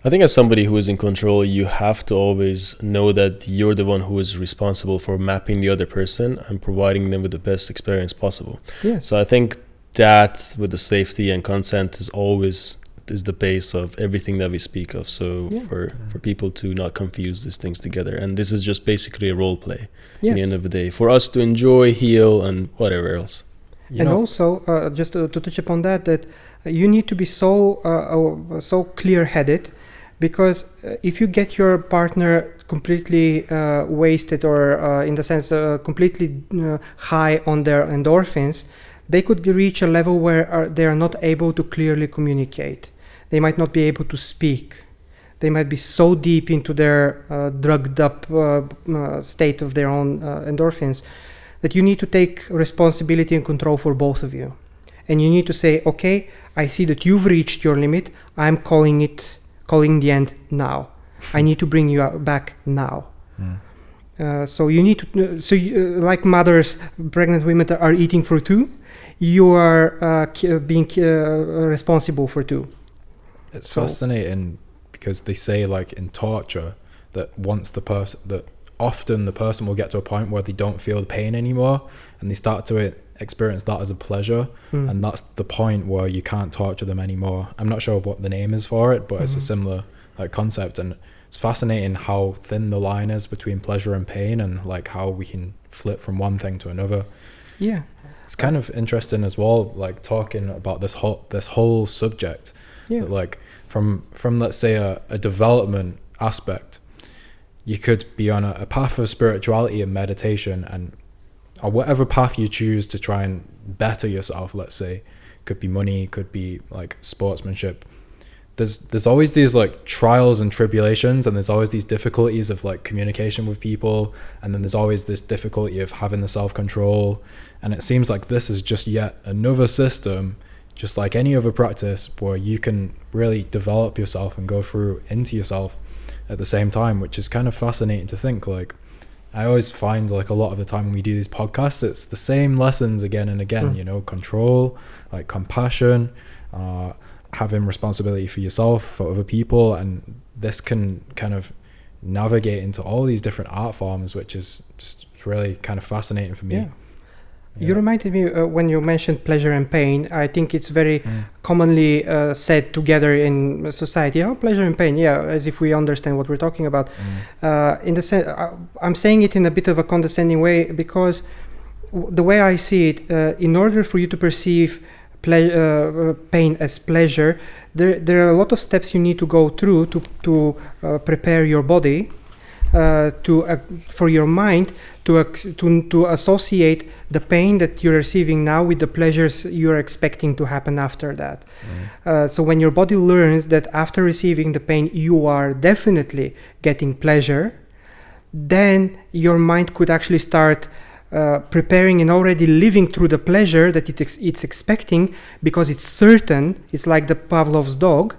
I think as somebody who is in control, you have to always know that you're the one who is responsible for mapping the other person and providing them with the best experience possible. Yes. So I think that with the safety and consent is the base of everything that we speak of. So for people to not confuse these things together. And this is just basically a role play at the end of the day for us to enjoy, heal, and whatever else. Also, just to touch upon that you need to be so clear-headed, because if you get your partner completely wasted or in the sense completely high on their endorphins, they could reach a level where they are not able to clearly communicate. They might not be able to speak. They might be so deep into their drugged up state of their own endorphins that you need to take responsibility and control for both of you. And you need to say, okay, I see that you've reached your limit. I'm calling the end now. I need to bring you back now. So you need to, like mothers, pregnant women are eating for two, you are being responsible for two. It's fascinating because they say, like in torture, that often the person will get to a point where they don't feel the pain anymore, and they start to experience that as a pleasure, and that's the point where you can't torture them anymore. I'm not sure what the name is for it, but it's a similar concept, and it's fascinating how thin the line is between pleasure and pain, and like how we can flip from one thing to another. Yeah, it's kind of interesting as well, like talking about this whole subject. That, like from let's say a development aspect, you could be on a path of spirituality and meditation, and or whatever path you choose to try and better yourself. Let's say, could be money, could be like sportsmanship. There's always these like trials and tribulations, and there's always these difficulties of like communication with people, and then there's always this difficulty of having the self-control. And it seems like this is just yet another system, just like any other practice, where you can really develop yourself and go through into yourself at the same time, which is kind of fascinating to think. Like I always find like a lot of the time when we do these podcasts, it's the same lessons again and again, you know, control, like compassion, having responsibility for yourself, for other people, and this can kind of navigate into all these different art forms, which is just really kind of fascinating for me. You reminded me when you mentioned pleasure and pain. I think it's very commonly said together in society. Oh, pleasure and pain, as if we understand what we're talking about. In the sense, I'm saying it in a bit of a condescending way, because the way I see it, in order for you to perceive pain as pleasure, there are a lot of steps you need to go through to prepare your body, for your mind to associate the pain that you're receiving now with the pleasures you're expecting to happen after that. So when your body learns that after receiving the pain you are definitely getting pleasure, then your mind could actually start preparing and already living through the pleasure that it's expecting, because it's certain. It's like the Pavlov's dog,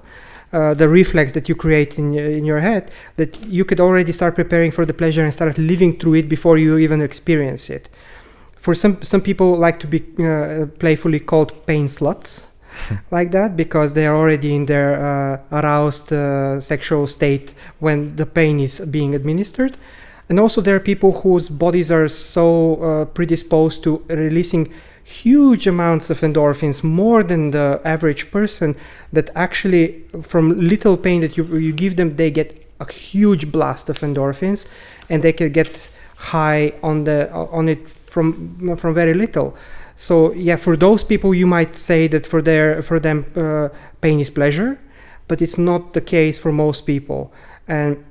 the reflex that you create in your head, that you could already start preparing for the pleasure and start living through it before you even experience it. For some people like to be playfully called pain sluts, like that, because they are already in their aroused sexual state when the pain is being administered. And also there are people whose bodies are so predisposed to releasing huge amounts of endorphins, more than the average person, that actually from little pain that you give them, they get a huge blast of endorphins, and they can get high on it from very little. So yeah, for those people, you might say that for them pain is pleasure, but it's not the case for most people. And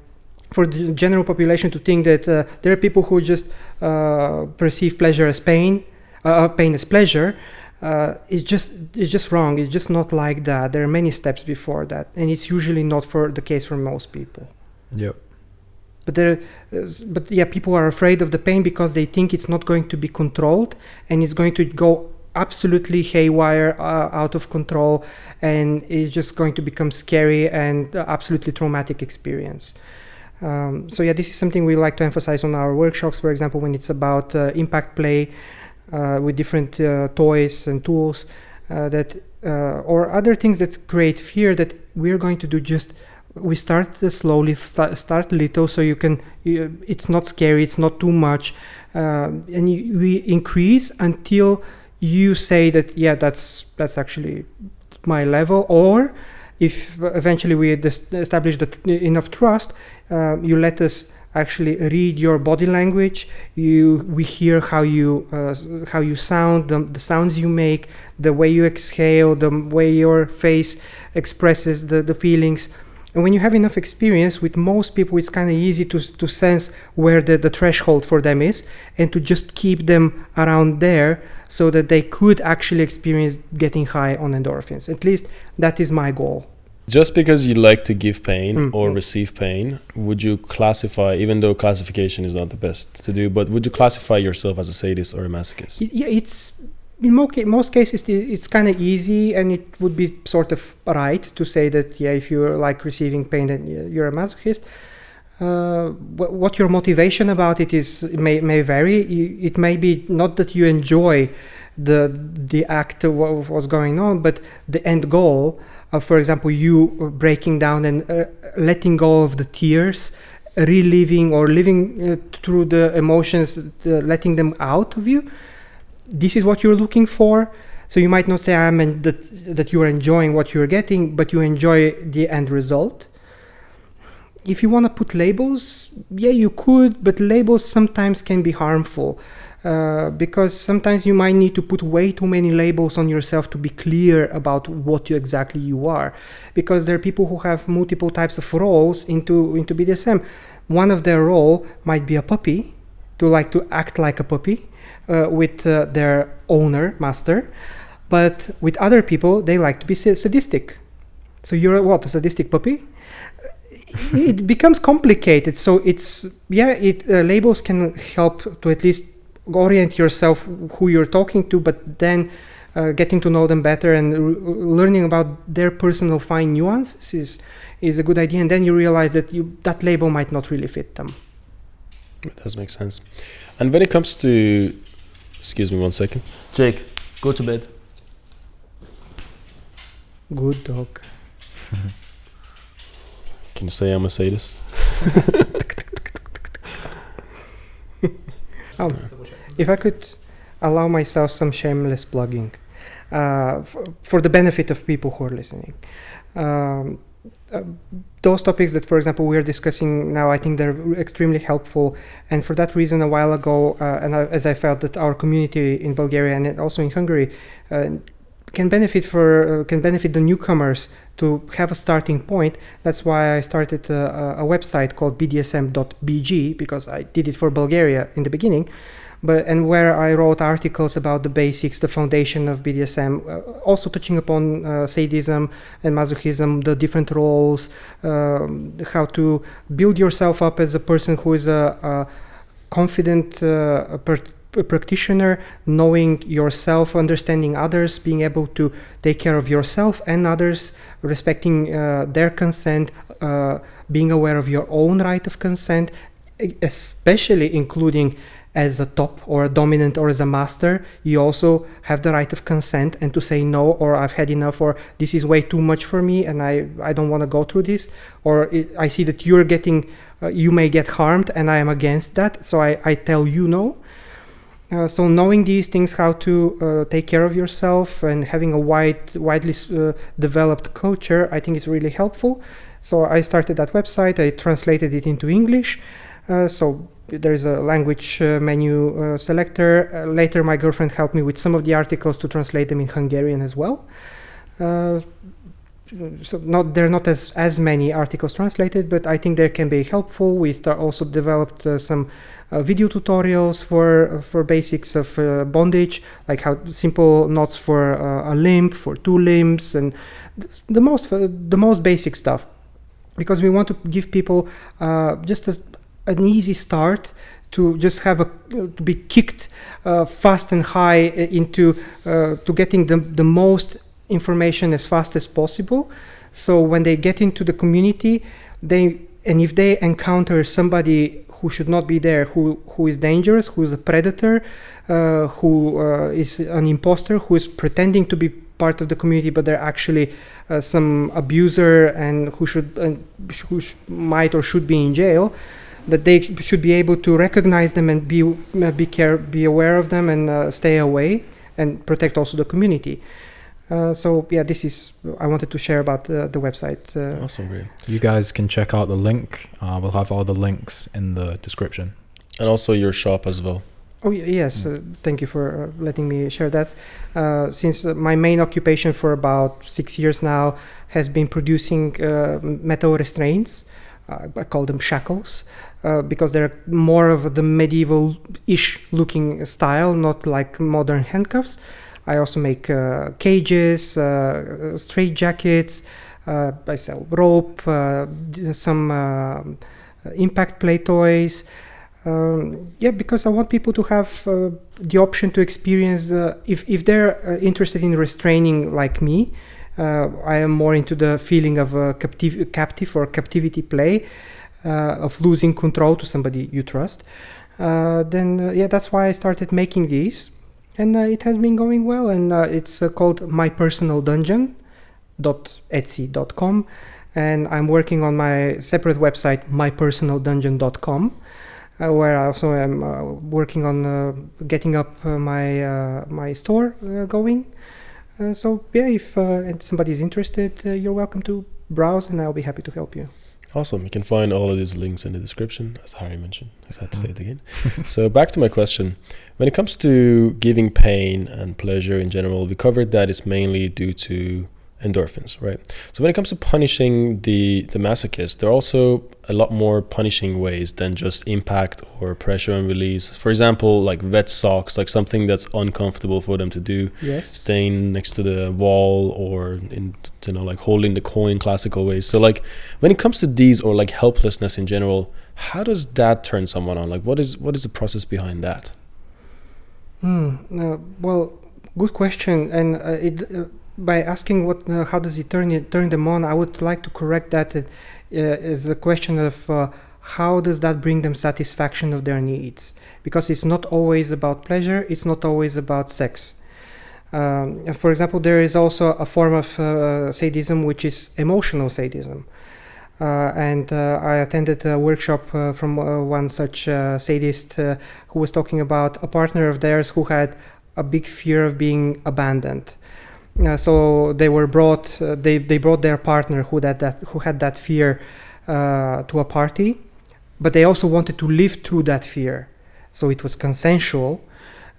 for the general population to think that there are people who just perceive pleasure as pain, pain as pleasure, it's just wrong. It's just not like that. There are many steps before that, and it's usually not for the case for most people. Yep. But yeah, people are afraid of the pain because they think it's not going to be controlled, and it's going to go absolutely haywire, out of control, and it's just going to become scary and absolutely traumatic experience. So yeah, this is something we like to emphasize on our workshops, for example, when it's about impact play with different toys and tools or other things that create fear, that we're going to do we start slowly, start little, so it's not scary, it's not too much, and we increase until you say that, yeah, that's actually my level. Or if eventually we establish enough trust, you let us actually read your body language. We hear how you sound, the sounds you make, the way you exhale, the way your face expresses the feelings. And when you have enough experience, with most people, it's kind of easy to sense where the threshold for them is, and to just keep them around there so that they could actually experience getting high on endorphins. At least that is my goal. Just because you like to give pain or receive pain, would you classify, even though classification is not the best to do, but would you classify yourself as a sadist or a masochist? Yeah, it's in most cases it's kind of easy, and it would be sort of right to say that, yeah, if you like receiving pain, then you're a masochist. What your motivation about it is may vary. It may be not that you enjoy the act of what's going on, but the end goal of, for example, you breaking down and letting go of the tears, reliving or living through the emotions, letting them out of you. This is what you're looking for. So you might not say that you are enjoying what you're getting, but you enjoy the end result. If you want to put labels, yeah, you could, but labels sometimes can be harmful. Because sometimes you might need to put way too many labels on yourself to be clear about what exactly you are. Because there are people who have multiple types of roles into BDSM. One of their role might be a puppy, to act like a puppy with their owner, master. But with other people, they like to be sadistic. So you're a sadistic puppy? It becomes complicated. So labels can help to at least orient yourself who you're talking to, but then getting to know them better and learning about their personal fine nuances is a good idea. And then you realize that that label might not really fit them. It does make sense. And when it comes to, excuse me 1 second, Jake, go to bed. Good dog. Can you say I'm a sadist? If I could allow myself some shameless plugging for the benefit of people who are listening. Those topics that, for example, we are discussing now, I think they're extremely helpful. And for that reason, a while ago, as I felt that our community in Bulgaria and also in Hungary can benefit the newcomers to have a starting point. That's why I started a website called BDSM.bg, because I did it for Bulgaria in the beginning. And where I wrote articles about the basics, the foundation of BDSM, also touching upon sadism and masochism, the different roles, how to build yourself up as a person who is a confident practitioner, knowing yourself, understanding others, being able to take care of yourself and others, respecting their consent, being aware of your own right of consent, especially including as a top or a dominant or as a master, you also have the right of consent and to say no, or I've had enough, or this is way too much for me and I don't want to go through this, or I see that you're getting, you may get harmed and I am against that, so I tell you no. So knowing these things, how to take care of yourself and having a widely developed culture, I think is really helpful. So I started that website, I translated it into English. So there's a language menu selector. Later my girlfriend helped me with some of the articles to translate them in Hungarian as well. So there are not as many articles translated, but I think they can be helpful. We also developed some video tutorials for basics of bondage, like how simple knots for a limb, for 2 limbs, and the most basic stuff, because we want to give people just an easy start to just have to be kicked fast and high into to getting the most information as fast as possible. So when they get into the community, if they encounter somebody who should not be there, who is dangerous, who is a predator, who is an imposter, who is pretending to be part of the community, but they're actually some abuser and who might or should be in jail, that they should be able to recognize them and be aware of them and stay away and protect also the community. So yeah, this is I wanted to share about the website. Awesome, great. You guys can check out the link. We'll have all the links in the description. And also your shop as well. Oh yes, thank you for letting me share that. Since my main occupation for about 6 years now has been producing metal restraints, I call them shackles, because they're more of the medieval-ish looking style, not like modern handcuffs. I also make cages, straight jackets. I sell rope, some impact play toys. Because I want people to have the option to experience, if they're interested in restraining like me, I am more into the feeling of captive or captivity play, of losing control to somebody you trust. That's why I started making these. And it has been going well, and it's called MyPersonalDungeon.etsy.com, and I'm working on my separate website, MyPersonalDungeon.com, where I also am working on getting up my store going. If somebody is interested, you're welcome to browse, and I'll be happy to help you. Awesome. You can find all of these links in the description, as Harry mentioned. I had to say it again. So back to my question. When it comes to giving pain and pleasure in general, we covered that it's mainly due to endorphins, right? So when it comes to punishing the masochist, there are also a lot more punishing ways than just impact or pressure and release. For example, like wet socks, like something that's uncomfortable for them to do. Yes. Staying next to the wall, or like holding the coin, classical ways. So like when it comes to these, or like helplessness in general, how does that turn someone on? Like what is the process behind that? Well, good question. And by asking how does it turn them on, I would like to correct that as a question of how does that bring them satisfaction of their needs, because it's not always about pleasure, it's not always about sex. For example, there is also a form of sadism which is emotional sadism, and I attended a workshop from one such sadist who was talking about a partner of theirs who had a big fear of being abandoned. So they were brought. They brought their partner who had that fear to a party, but they also wanted to live through that fear. So it was consensual.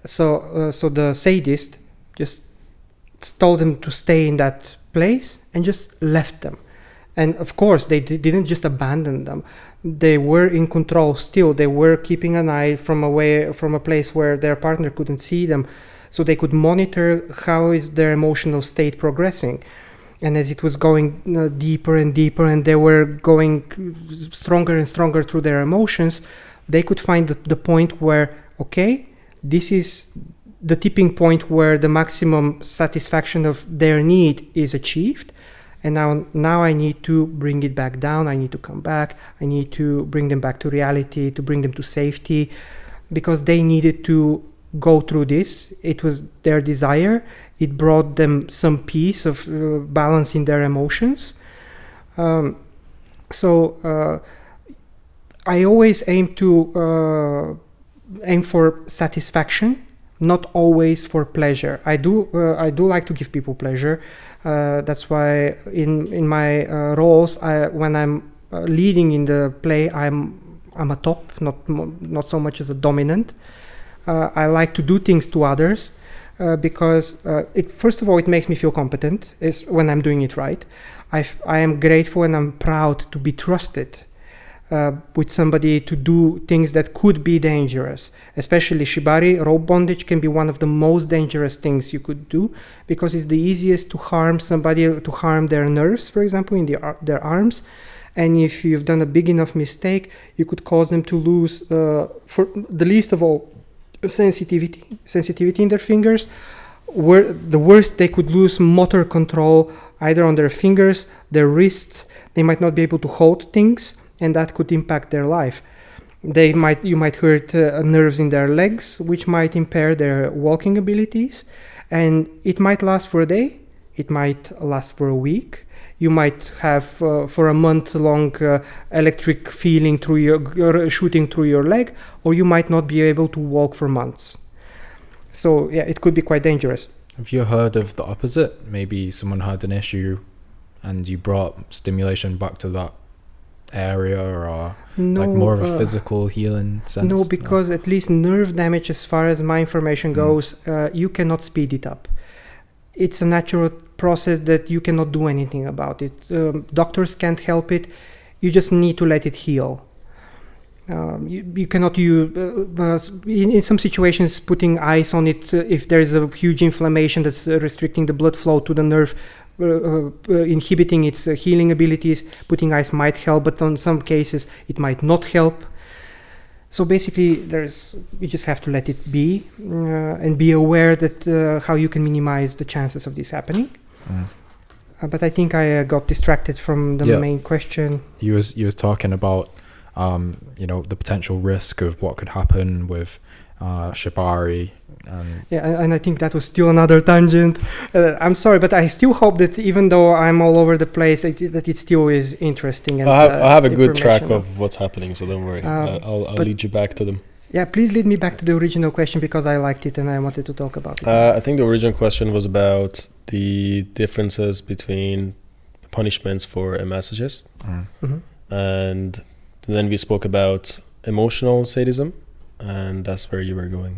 So the sadist just told them to stay in that place and just left them. And of course, they didn't just abandon them. They were in control still. They were keeping an eye from a place where their partner couldn't see them, so they could monitor how is their emotional state progressing. And as it was going deeper and deeper, and they were going stronger and stronger through their emotions, they could find the point where, okay, this is the tipping point where the maximum satisfaction of their need is achieved. And now I need to bring it back down. I need to come back. I need to bring them back to reality, to bring them to safety. because they needed to go through this. It was their desire. It brought them some peace of balancing their emotions. So I always aim for satisfaction, not always for pleasure. I do like to give people pleasure. That's why in my roles, when I'm leading in the play, I'm a top, not so much as a dominant. I like to do things to others because first of all, it makes me feel competent is when I'm doing it right. I am grateful and I'm proud to be trusted with somebody to do things that could be dangerous. Especially Shibari, rope bondage can be one of the most dangerous things you could do because it's the easiest to harm somebody, to harm their nerves, for example, in their arms. And if you've done a big enough mistake, you could cause them to lose, for the least of all, sensitivity in their fingers. The worst, they could lose motor control either on their fingers, their wrists. They might not be able to hold things, and that could impact their life. You might hurt nerves in their legs, which might impair their walking abilities, and it might last for a day. It might last for a week. You might have for a month long electric feeling through your shooting through your leg, or you might not be able to walk for months. So yeah, it could be quite dangerous. Have you heard of the opposite? Maybe someone had an issue and you brought stimulation back to that area, or like more of a physical healing sense? No, because at least nerve damage, as far as my information goes, you cannot speed it up. It's a natural process that you cannot do anything about it. Doctors can't help it. You just need to let it heal. You cannot use, in some situations, putting ice on it, if there is a huge inflammation that's restricting the blood flow to the nerve, inhibiting its healing abilities, putting ice might help, but in some cases it might not help. So basically, you just have to let it be and be aware that how you can minimize the chances of this happening. But I think I got distracted from the main question. You was talking about the potential risk of what could happen with Shibari. And I think that was still another tangent. I'm sorry, but I still hope that even though I'm all over the place, that it still is interesting. And I have a good track of what's happening, so don't worry. I'll lead you back to them. Yeah, please lead me back to the original question because I liked it and I wanted to talk about it. I think the original question was about the differences between punishments for a masochist. And then we spoke about emotional sadism, and that's where you were going.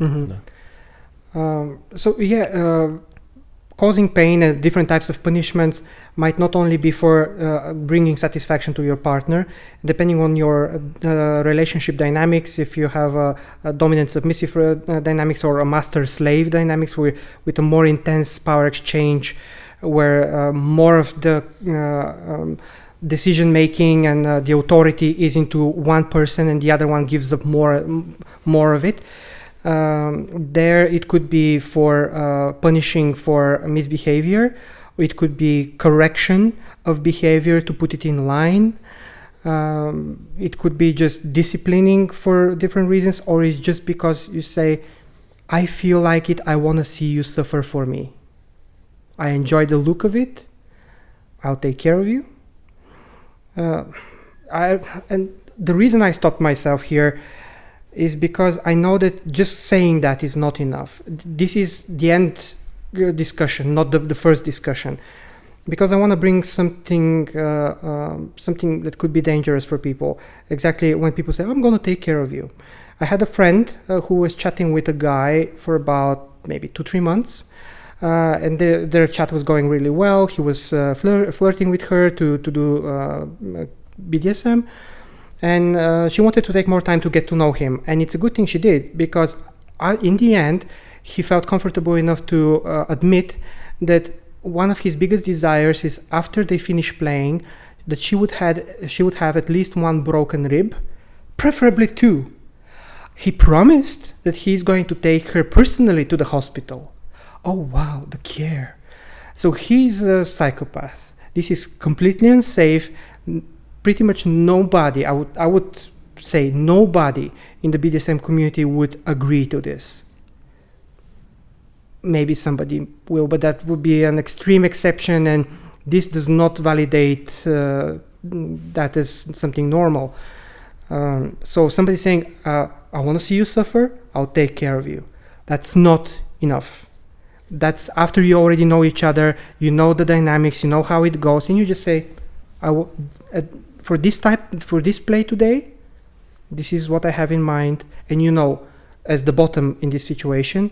Causing pain and different types of punishments might not only be for bringing satisfaction to your partner, depending on your relationship dynamics. If you have a dominant submissive dynamics or a master slave dynamics with a more intense power exchange, where more of the decision making and the authority is into one person and the other one gives up more of it. There it could be for punishing for misbehavior. It could be correction of behavior to put it in line. It could be just disciplining for different reasons, or it's just because you say, I feel like it, I want to see you suffer for me. I enjoy the look of it. I'll take care of you. And the reason I stopped myself here is because I know that just saying that is not enough. This is the end discussion, not the first discussion, because I want to bring something that could be dangerous for people. Exactly when people say, I'm going to take care of you. I had a friend who was chatting with a guy for about maybe 2-3 months. And their chat was going really well. He was flirting with her to do BDSM. And she wanted to take more time to get to know him. And it's a good thing she did, because in the end, he felt comfortable enough to admit that one of his biggest desires is, after they finish playing, that she would have at least one broken rib, preferably 2. He promised that he's going to take her personally to the hospital. Oh wow, the care. So he's a psychopath. This is completely unsafe. Pretty much nobody, I would say nobody in the BDSM community would agree to this. Maybe somebody will, but that would be an extreme exception, and this does not validate that as something normal. So somebody saying, I want to see you suffer, I'll take care of you. That's not enough. That's after you already know each other, you know the dynamics, you know how it goes, and you just say, for this play today, this is what I have in mind, and you know, as the bottom in this situation,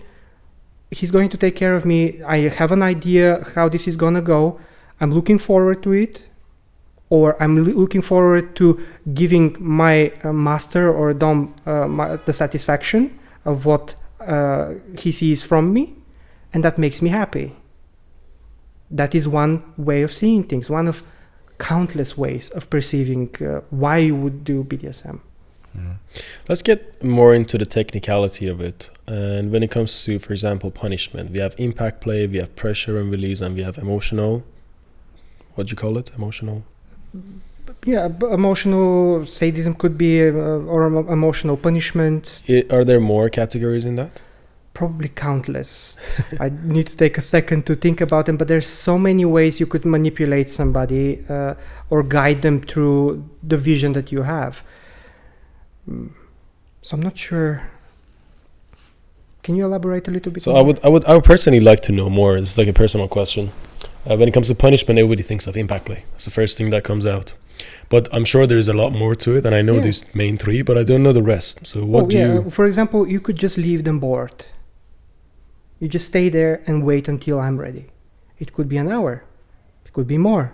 he's going to take care of me. I have an idea how this is gonna go. I'm looking forward to it, or I'm looking forward to giving my master or dom the satisfaction of what he sees from me, and that makes me happy. That is one way of seeing things, one of countless ways of perceiving why you would do BDSM. Let's get more into the technicality of it. And when it comes to, for example, punishment, we have impact play, we have pressure and release, and we have emotional. What do you call it? Emotional? Yeah, emotional sadism could be, or emotional punishment. Are there more categories in that? Probably countless. I need to take a second to think about them, but there's so many ways you could manipulate somebody or guide them through the vision that you have. So I'm not sure. Can you elaborate a little bit So more? I would personally like to know more. It's like a personal question. When it comes to punishment, everybody thinks of impact play. It's the first thing that comes out. But I'm sure there's a lot more to it, and I know these main three, but I don't know the rest. So what do you... For example, you could just leave them bored. You just stay there and wait until I'm ready. It could be an hour. It could be more.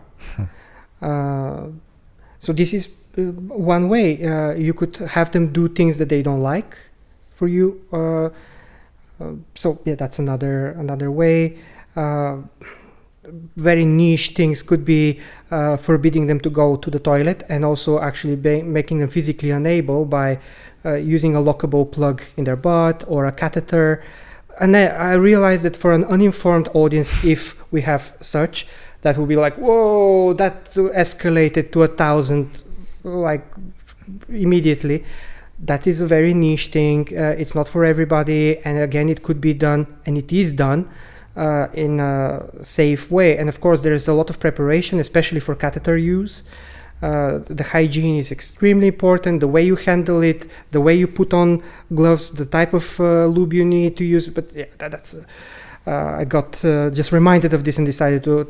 So this is one way. You could have them do things that they don't like for you. So yeah, that's another way. Very niche things could be forbidding them to go to the toilet, and also actually making them physically unable by using a lockable plug in their butt or a catheter. And I realized that for an uninformed audience, if we have such, that will be like, whoa, that escalated to 1,000, like immediately. That is a very niche thing. It's not for everybody. And again, it could be done, and it is done in a safe way. And of course, there is a lot of preparation, especially for catheter use. The hygiene is extremely important, the way you handle it, the way you put on gloves, the type of lube you need to use. But yeah, that's I got just reminded of this and decided to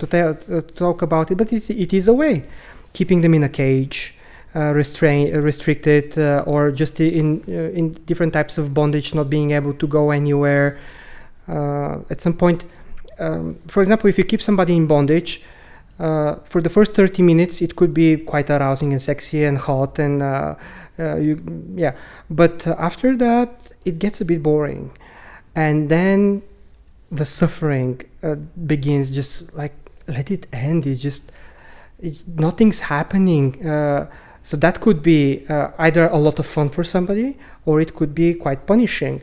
talk about it. But it is a way. Keeping them in a cage, restricted, or just in different types of bondage, not being able to go anywhere. At some point, for example, if you keep somebody in bondage, for the first 30 minutes, it could be quite arousing and sexy and hot, and but after that, it gets a bit boring, and then the suffering begins. Just like, let it end. Nothing's happening. So that could be either a lot of fun for somebody, or it could be quite punishing.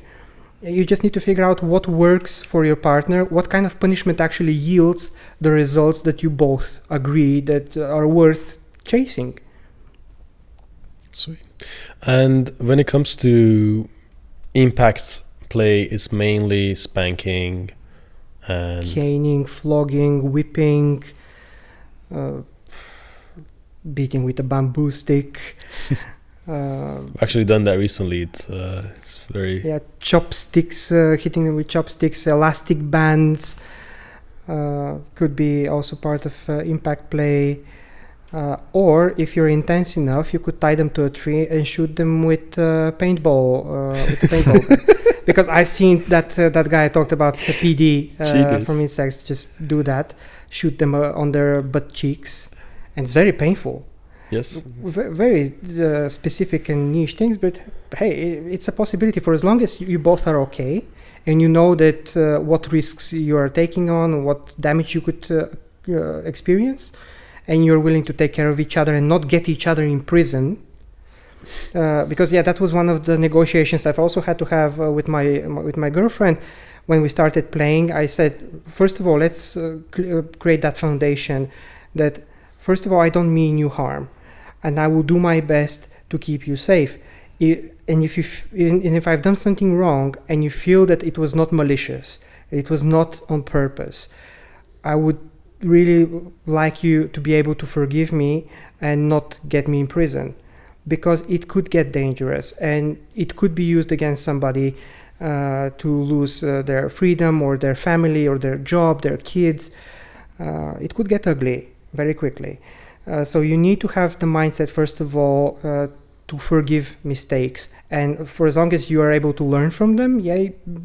You just need to figure out what works for your partner, what kind of punishment actually yields the results that you both agree that are worth chasing. Sweet. And when it comes to impact play, it's mainly spanking and... caning, flogging, whipping, beating with a bamboo stick. I've actually done that recently. It's very... Yeah, chopsticks, hitting them with chopsticks, elastic bands could be also part of impact play. Or if you're intense enough, you could tie them to a tree and shoot them with paintball. Because I've seen that guy I talked about, the PD from Insects, just do that, shoot them on their butt cheeks, and it's very painful. Yes. Very specific and niche things, but hey, it's a possibility for as long as you both are okay, and you know that what risks you are taking on, what damage you could experience, and you're willing to take care of each other and not get each other in prison. Because that was one of the negotiations I've also had to have with my girlfriend when we started playing. I said, first of all, let's create that foundation that, first of all, I don't mean you harm, and I will do my best to keep you safe. And if I've done something wrong and you feel that it was not malicious, it was not on purpose, I would really like you to be able to forgive me and not get me in prison, because it could get dangerous and it could be used against somebody to lose their freedom or their family or their job, their kids. It could get ugly very quickly. So you need to have the mindset, first of all, to forgive mistakes. And for as long as you are able to learn from them,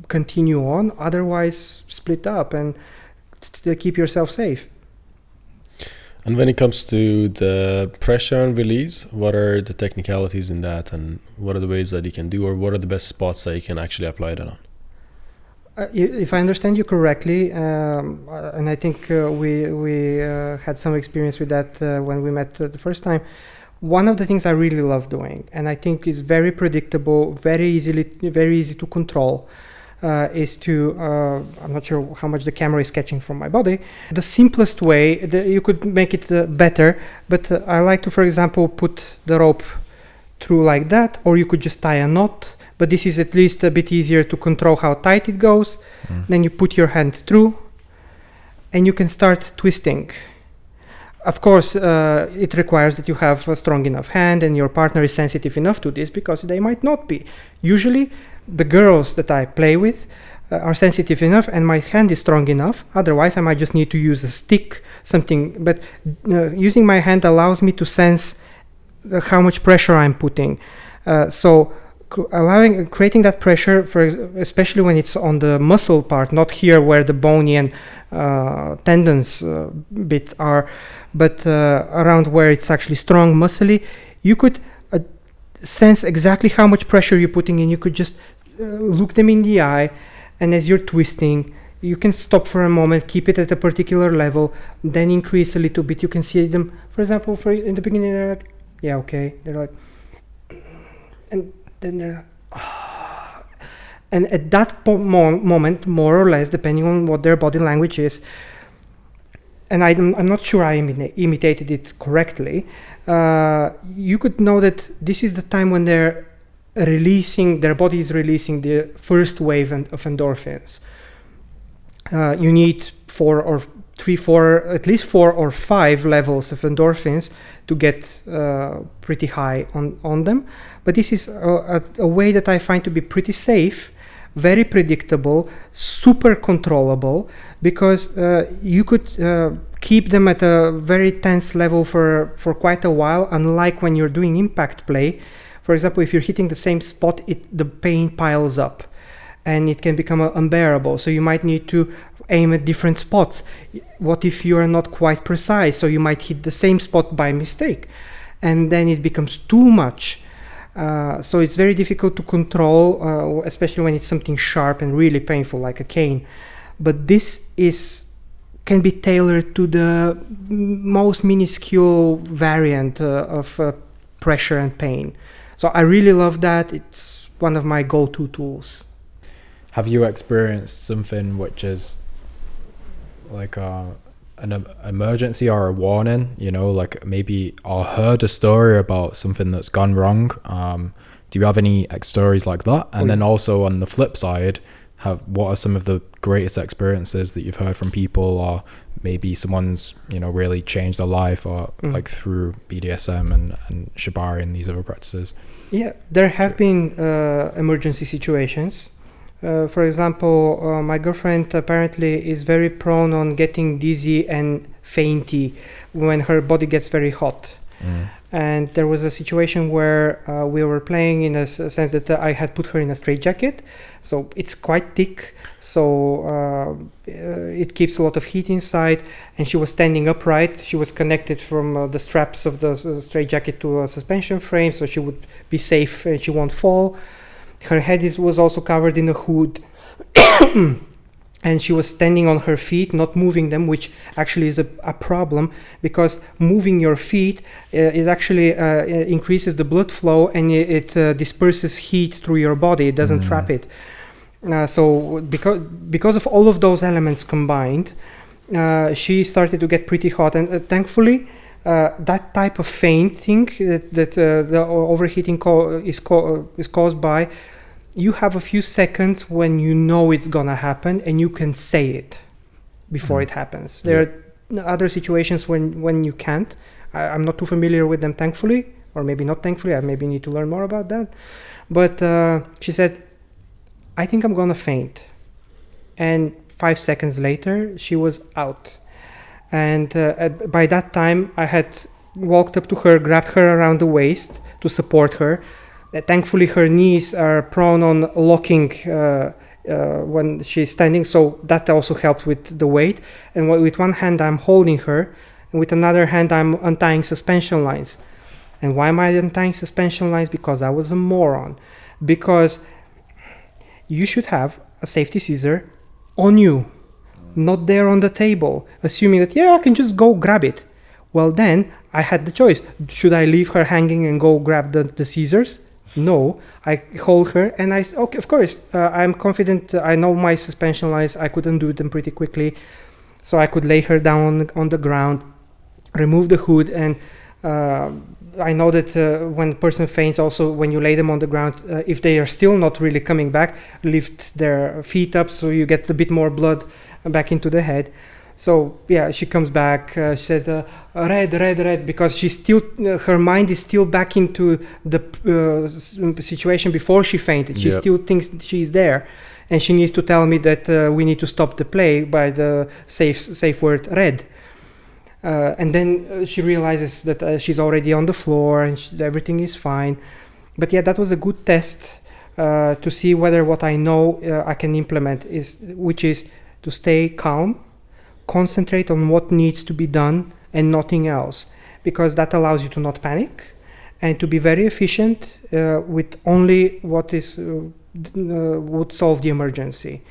continue on. Otherwise, split up and keep yourself safe. And when it comes to the pressure and release, what are the technicalities in that, and what are the ways that you can do, or what are the best spots that you can actually apply that on? If I understand you correctly, and I think we had some experience with that when we met the first time, one of the things I really love doing, and I think is very predictable, very easy to control, is to, I'm not sure how much the camera is catching from my body. The simplest way, you could make it better, but I like to, for example, put the rope through like that, or you could just tie a knot, but this is at least a bit easier to control how tight it goes. Then you put your hand through, and you can start twisting. Of course, it requires that you have a strong enough hand and your partner is sensitive enough to this, because they might not be. Usually, the girls that I play with are sensitive enough and my hand is strong enough. Otherwise, I might just need to use a stick, something. But using my hand allows me to sense how much pressure I'm putting. So creating that pressure, especially when it's on the muscle part, not here where the bony and tendons bit are, but around where it's actually strong, muscly, you could sense exactly how much pressure you're putting in. You could just look them in the eye, and as you're twisting, you can stop for a moment, keep it at a particular level, then increase a little bit. You can see them, for example, in the beginning, they're like, yeah, okay. They're like, and then they're like, and at that moment, more or less, depending on what their body language is, and I'm not sure I imitated it correctly, you could know that this is the time when their body is releasing the first wave of endorphins. You need at least 4 or 5 levels of endorphins to get pretty high on them. But this is a way that I find to be pretty safe, very predictable, super controllable, because you could keep them at a very tense level for quite a while, unlike when you're doing impact play. For example, if you're hitting the same spot, the pain piles up and it can become unbearable. So you might need to aim at different spots. What if you are not quite precise? So you might hit the same spot by mistake, and then it becomes too much. So it's very difficult to control, especially when it's something sharp and really painful like a cane. But this can be tailored to the most minuscule variant of pressure and pain. So I really love that. It's one of my go-to tools. Have you experienced something which is like an emergency or a warning, like maybe or heard a story about something that's gone wrong? Do you have any stories like that? And then also on the flip side, what are some of the greatest experiences that you've heard from people, or maybe someone's really changed their life, or like through BDSM and Shibari and these other practices? Yeah, there have been emergency situations. For example, my girlfriend apparently is very prone on getting dizzy and fainty when her body gets very hot. And there was a situation where we were playing in a sense that I had put her in a straitjacket. So it's quite thick, so it keeps a lot of heat inside, and she was standing upright. She was connected from the straps of the straitjacket to a suspension frame, so she would be safe and she won't fall. Her head was also covered in a hood, and she was standing on her feet, not moving them, which actually is a problem, because moving your feet, it actually increases the blood flow, and it disperses heat through your body. It doesn't trap it. So because of all of those elements combined, she started to get pretty hot, and thankfully that type of fainting that the overheating is caused by, you have a few seconds when you know it's gonna happen and you can say it before it happens. There are other situations when you can't. I'm not too familiar with them, thankfully, or maybe not thankfully. I maybe need to learn more about that. But she said, I think I'm gonna faint. And 5 seconds later, she was out. And by that time, I had walked up to her, grabbed her around the waist to support her. Thankfully, her knees are prone on locking when she's standing, so that also helped with the weight. And with one hand, I'm holding her, and with another hand, I'm untying suspension lines. And why am I untying suspension lines? Because I was a moron. Because you should have a safety scissor on you, not there on the table, assuming that, I can just go grab it. Well, then I had the choice. Should I leave her hanging and go grab the scissors? No, I hold her and okay, of course, I'm confident. I know my suspension lines. I could undo them pretty quickly. So I could lay her down on the ground, remove the hood, and I know that when a person faints, also when you lay them on the ground, if they are still not really coming back, lift their feet up so you get a bit more blood back into the head. So she comes back. She said, "Red," because she's still, her mind is still back into the situation before she fainted. She still thinks she's there, and she needs to tell me that we need to stop the play by the safe word "red." And then she realizes that she's already on the floor and everything is fine. But that was a good test to see whether what I know I can implement, which is to stay calm, concentrate on what needs to be done and nothing else, because that allows you to not panic and to be very efficient with only what is would solve the emergency.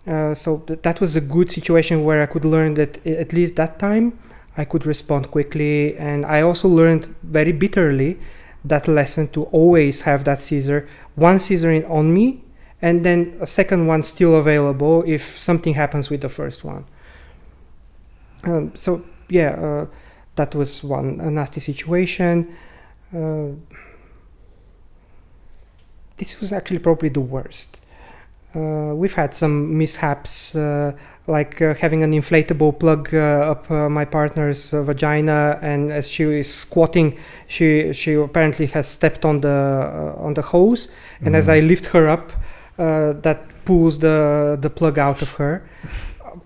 So that was a good situation where I could learn that at least that time I could respond quickly. And I also learned very bitterly that lesson to always have that scissor, one scissor on me, and then a second one still available if something happens with the first one. That was a nasty situation. This was actually probably the worst. We've had some mishaps, like having an inflatable plug up my partner's vagina, and as she is squatting, she apparently has stepped on the hose, and as I lift her up, that pulls the plug out of her.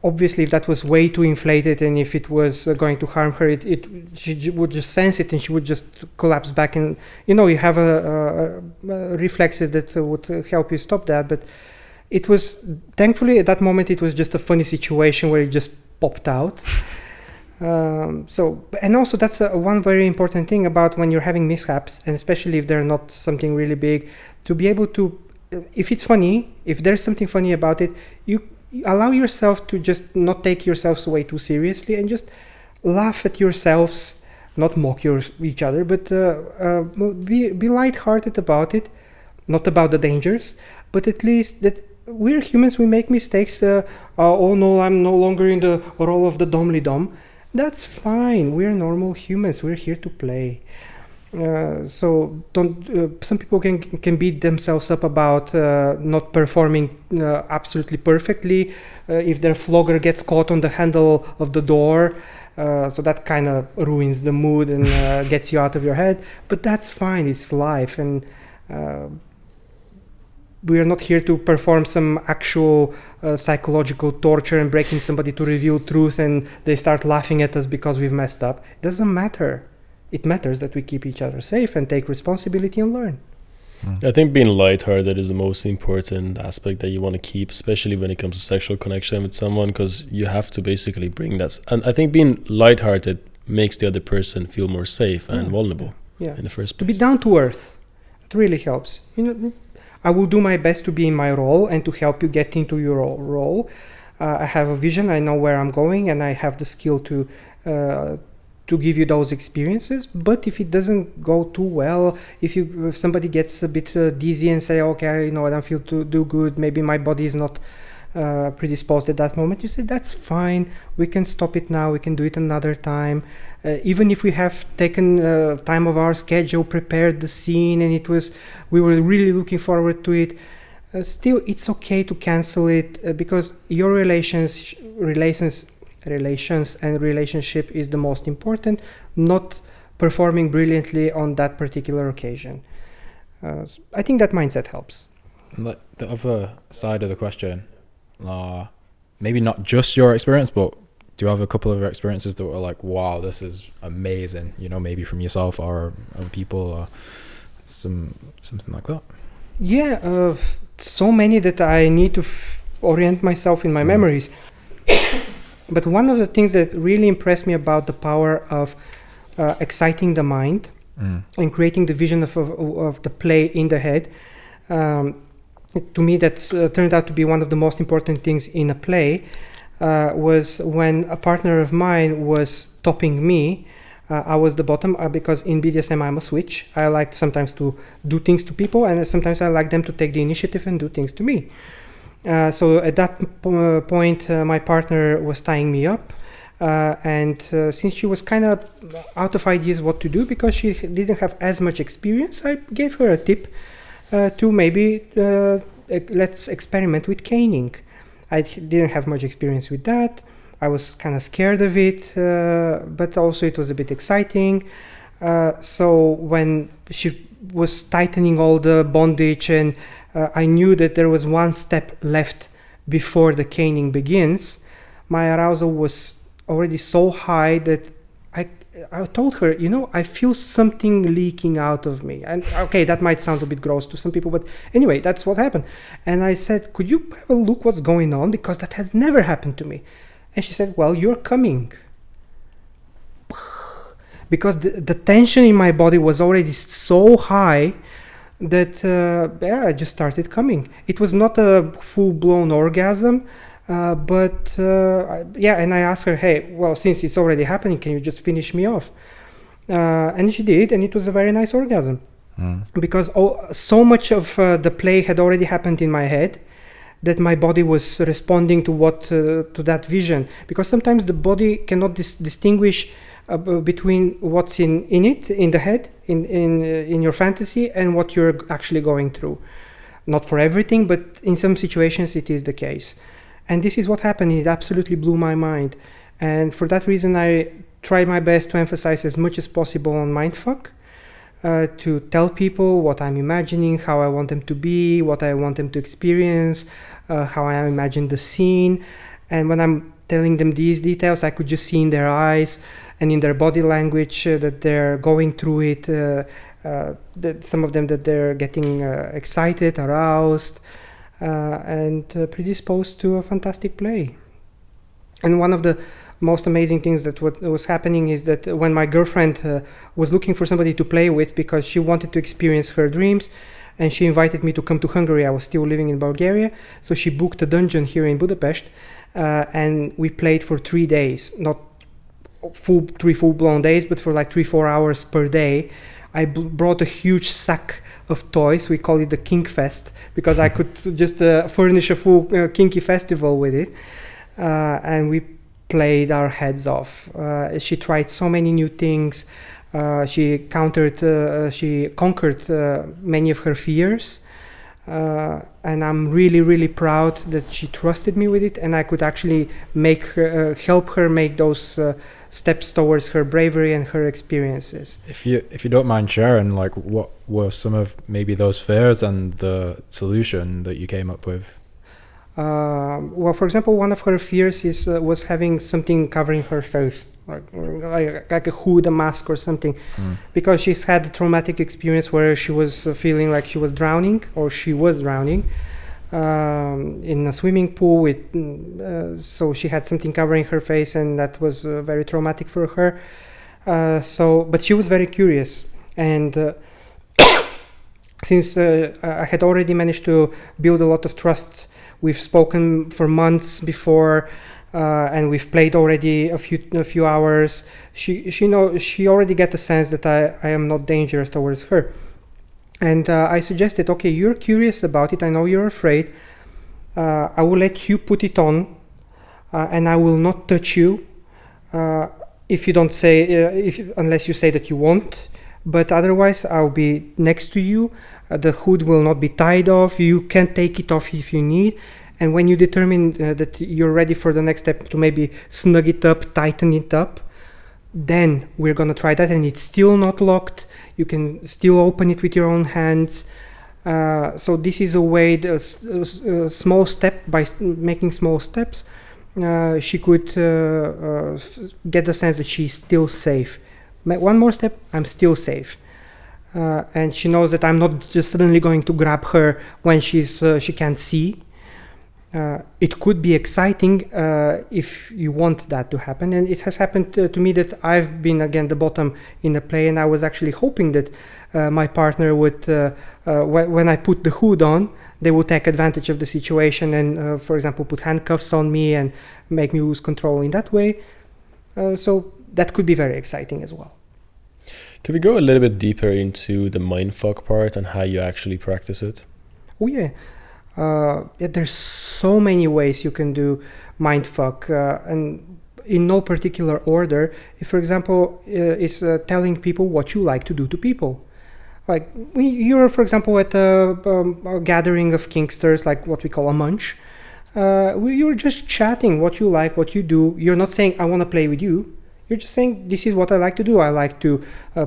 Obviously, if that was way too inflated and if it was going to harm her, she would just sense it and she would just collapse back. And you have reflexes that would help you stop that. But it was, thankfully, at that moment, it was just a funny situation where it just popped out. And also that's one very important thing about when you're having mishaps, and especially if they're not something really big, to be able to, if it's funny, if there's something funny about it, you allow yourself to just not take yourselves way too seriously and just laugh at yourselves, not mock each other, but be lighthearted about it, not about the dangers, but at least that we're humans, we make mistakes. Oh no, I'm no longer in the role of the Dom. That's fine. We're normal humans. We're here to play. So don't. Some people can beat themselves up about not performing absolutely perfectly. If their flogger gets caught on the handle of the door, so that kind of ruins the mood and gets you out of your head. But that's fine. It's life, and we are not here to perform some actual psychological torture and breaking somebody to reveal truth, and they start laughing at us because we've messed up. It doesn't matter. It matters that we keep each other safe and take responsibility and learn. I think being lighthearted is the most important aspect that you want to keep, especially when it comes to sexual connection with someone, because you have to basically bring that. And I think being lighthearted makes the other person feel more safe and vulnerable in the first place. To be down to earth, it really helps. I will do my best to be in my role and to help you get into your role. I have a vision, I know where I'm going, and I have the skill to give you those experiences. But if it doesn't go too well, if somebody gets a bit dizzy and say, okay, I don't feel to do good, maybe my body is not predisposed at that moment, you say, that's fine, we can stop it now, we can do it another time. even if we have taken time of our schedule, prepared the scene, and we were really looking forward to it, still it's okay to cancel it because your relations and relationship is the most important, not performing brilliantly on that particular occasion. I think that mindset helps. Like the other side of the question, maybe not just your experience, but do you have a couple of experiences that were like, wow, this is amazing, maybe from yourself or other people or something like that? Yeah, so many that I need to orient myself in my memories. But one of the things that really impressed me about the power of exciting the mind and creating the vision of the play in the head, to me that's turned out to be one of the most important things in a play, was when a partner of mine was topping me. I was the bottom because in BDSM I'm a switch. I like sometimes to do things to people, and sometimes I like them to take the initiative and do things to me. So at that point, my partner was tying me up, and since she was kind of out of ideas what to do because she didn't have as much experience, I gave her a tip to maybe let's experiment with caning. I didn't have much experience with that. I was kind of scared of it, but also it was a bit exciting. So when she was tightening all the bondage and I knew that there was one step left before the caning begins, my arousal was already so high that I told her, I feel something leaking out of me. And okay, that might sound a bit gross to some people, but anyway, that's what happened. And I said, could you have a look what's going on? Because that has never happened to me. And she said, well, you're coming. Because the tension in my body was already so high that I just started coming. It was not a full-blown orgasm, but and I asked her, hey, well, since it's already happening, can you just finish me off? And she did, and it was a very nice orgasm. Because so much of the play had already happened in my head that my body was responding to that vision. Because sometimes the body cannot distinguish between what's in the head, in your fantasy, and what you're actually going through. Not for everything, but in some situations it is the case. And this is what happened. It absolutely blew my mind. And for that reason, I tried my best to emphasize as much as possible on mindfuck, to tell people what I'm imagining, how I want them to be, what I want them to experience, how I imagine the scene. And when I'm telling them these details, I could just see in their eyes and in their body language that they're going through it, that some of them that they're getting excited, aroused, and predisposed to a fantastic play. And one of the most amazing things that what was happening is that when my girlfriend was looking for somebody to play with because she wanted to experience her dreams, and she invited me to come to Hungary. I was still living in Bulgaria, so she booked a dungeon here in Budapest, and we played for 3 days, not three full-blown days, but for like 3-4 hours per day. I brought a huge sack of toys. We call it the Kink Fest because I could just furnish a full kinky festival with it, and we played our heads off. She tried so many new things. She conquered many of her fears, and I'm really, really proud that she trusted me with it, and I could actually help her make those steps towards her bravery and her experiences. If you don't mind sharing, like, what were some of maybe those fears and the solution that you came up with? Well, for example, one of her fears was having something covering her face, like a hood, a mask or something, because she's had a traumatic experience where she was feeling like she was drowning, or she was drowning in a swimming pool. So she had something covering her face, and that was very traumatic for her. But she was very curious, and since I had already managed to build a lot of trust. We've spoken for months before, and we've played already a few hours. She already get the sense that I am not dangerous towards her. And I suggested, okay, you're curious about it. I know you're afraid. I will let you put it on, and I will not touch you. if you don't say, unless you say that you won't, but otherwise I'll be next to you. The hood will not be tied off. You can take it off if you need. And when you determine that you're ready for the next step to maybe snug it up, tighten it up, then we're going to try that. And it's still not locked. You can still open it with your own hands. So this is a way, small step, by making small steps, she could get the sense that she's still safe. One more step, I'm still safe. And she knows that I'm not just suddenly going to grab her when she can't see. It could be exciting if you want that to happen. And it has happened to me that I've been, again, the bottom in a play, and I was actually hoping that my partner would, when I put the hood on, they would take advantage of the situation and, for example, put handcuffs on me and make me lose control in that way. So that could be very exciting as well. Can we go a little bit deeper into the mindfuck part and how you actually practice it? Oh, yeah. There's so many ways you can do mindfuck, and in no particular order. If, for example, is telling people what you like to do to people. Like, you're, for example, at a gathering of kinksters, like what we call a munch. You're just chatting what you like, what you do. You're not saying, I want to play with you. You're just saying, this is what I like to do. I like to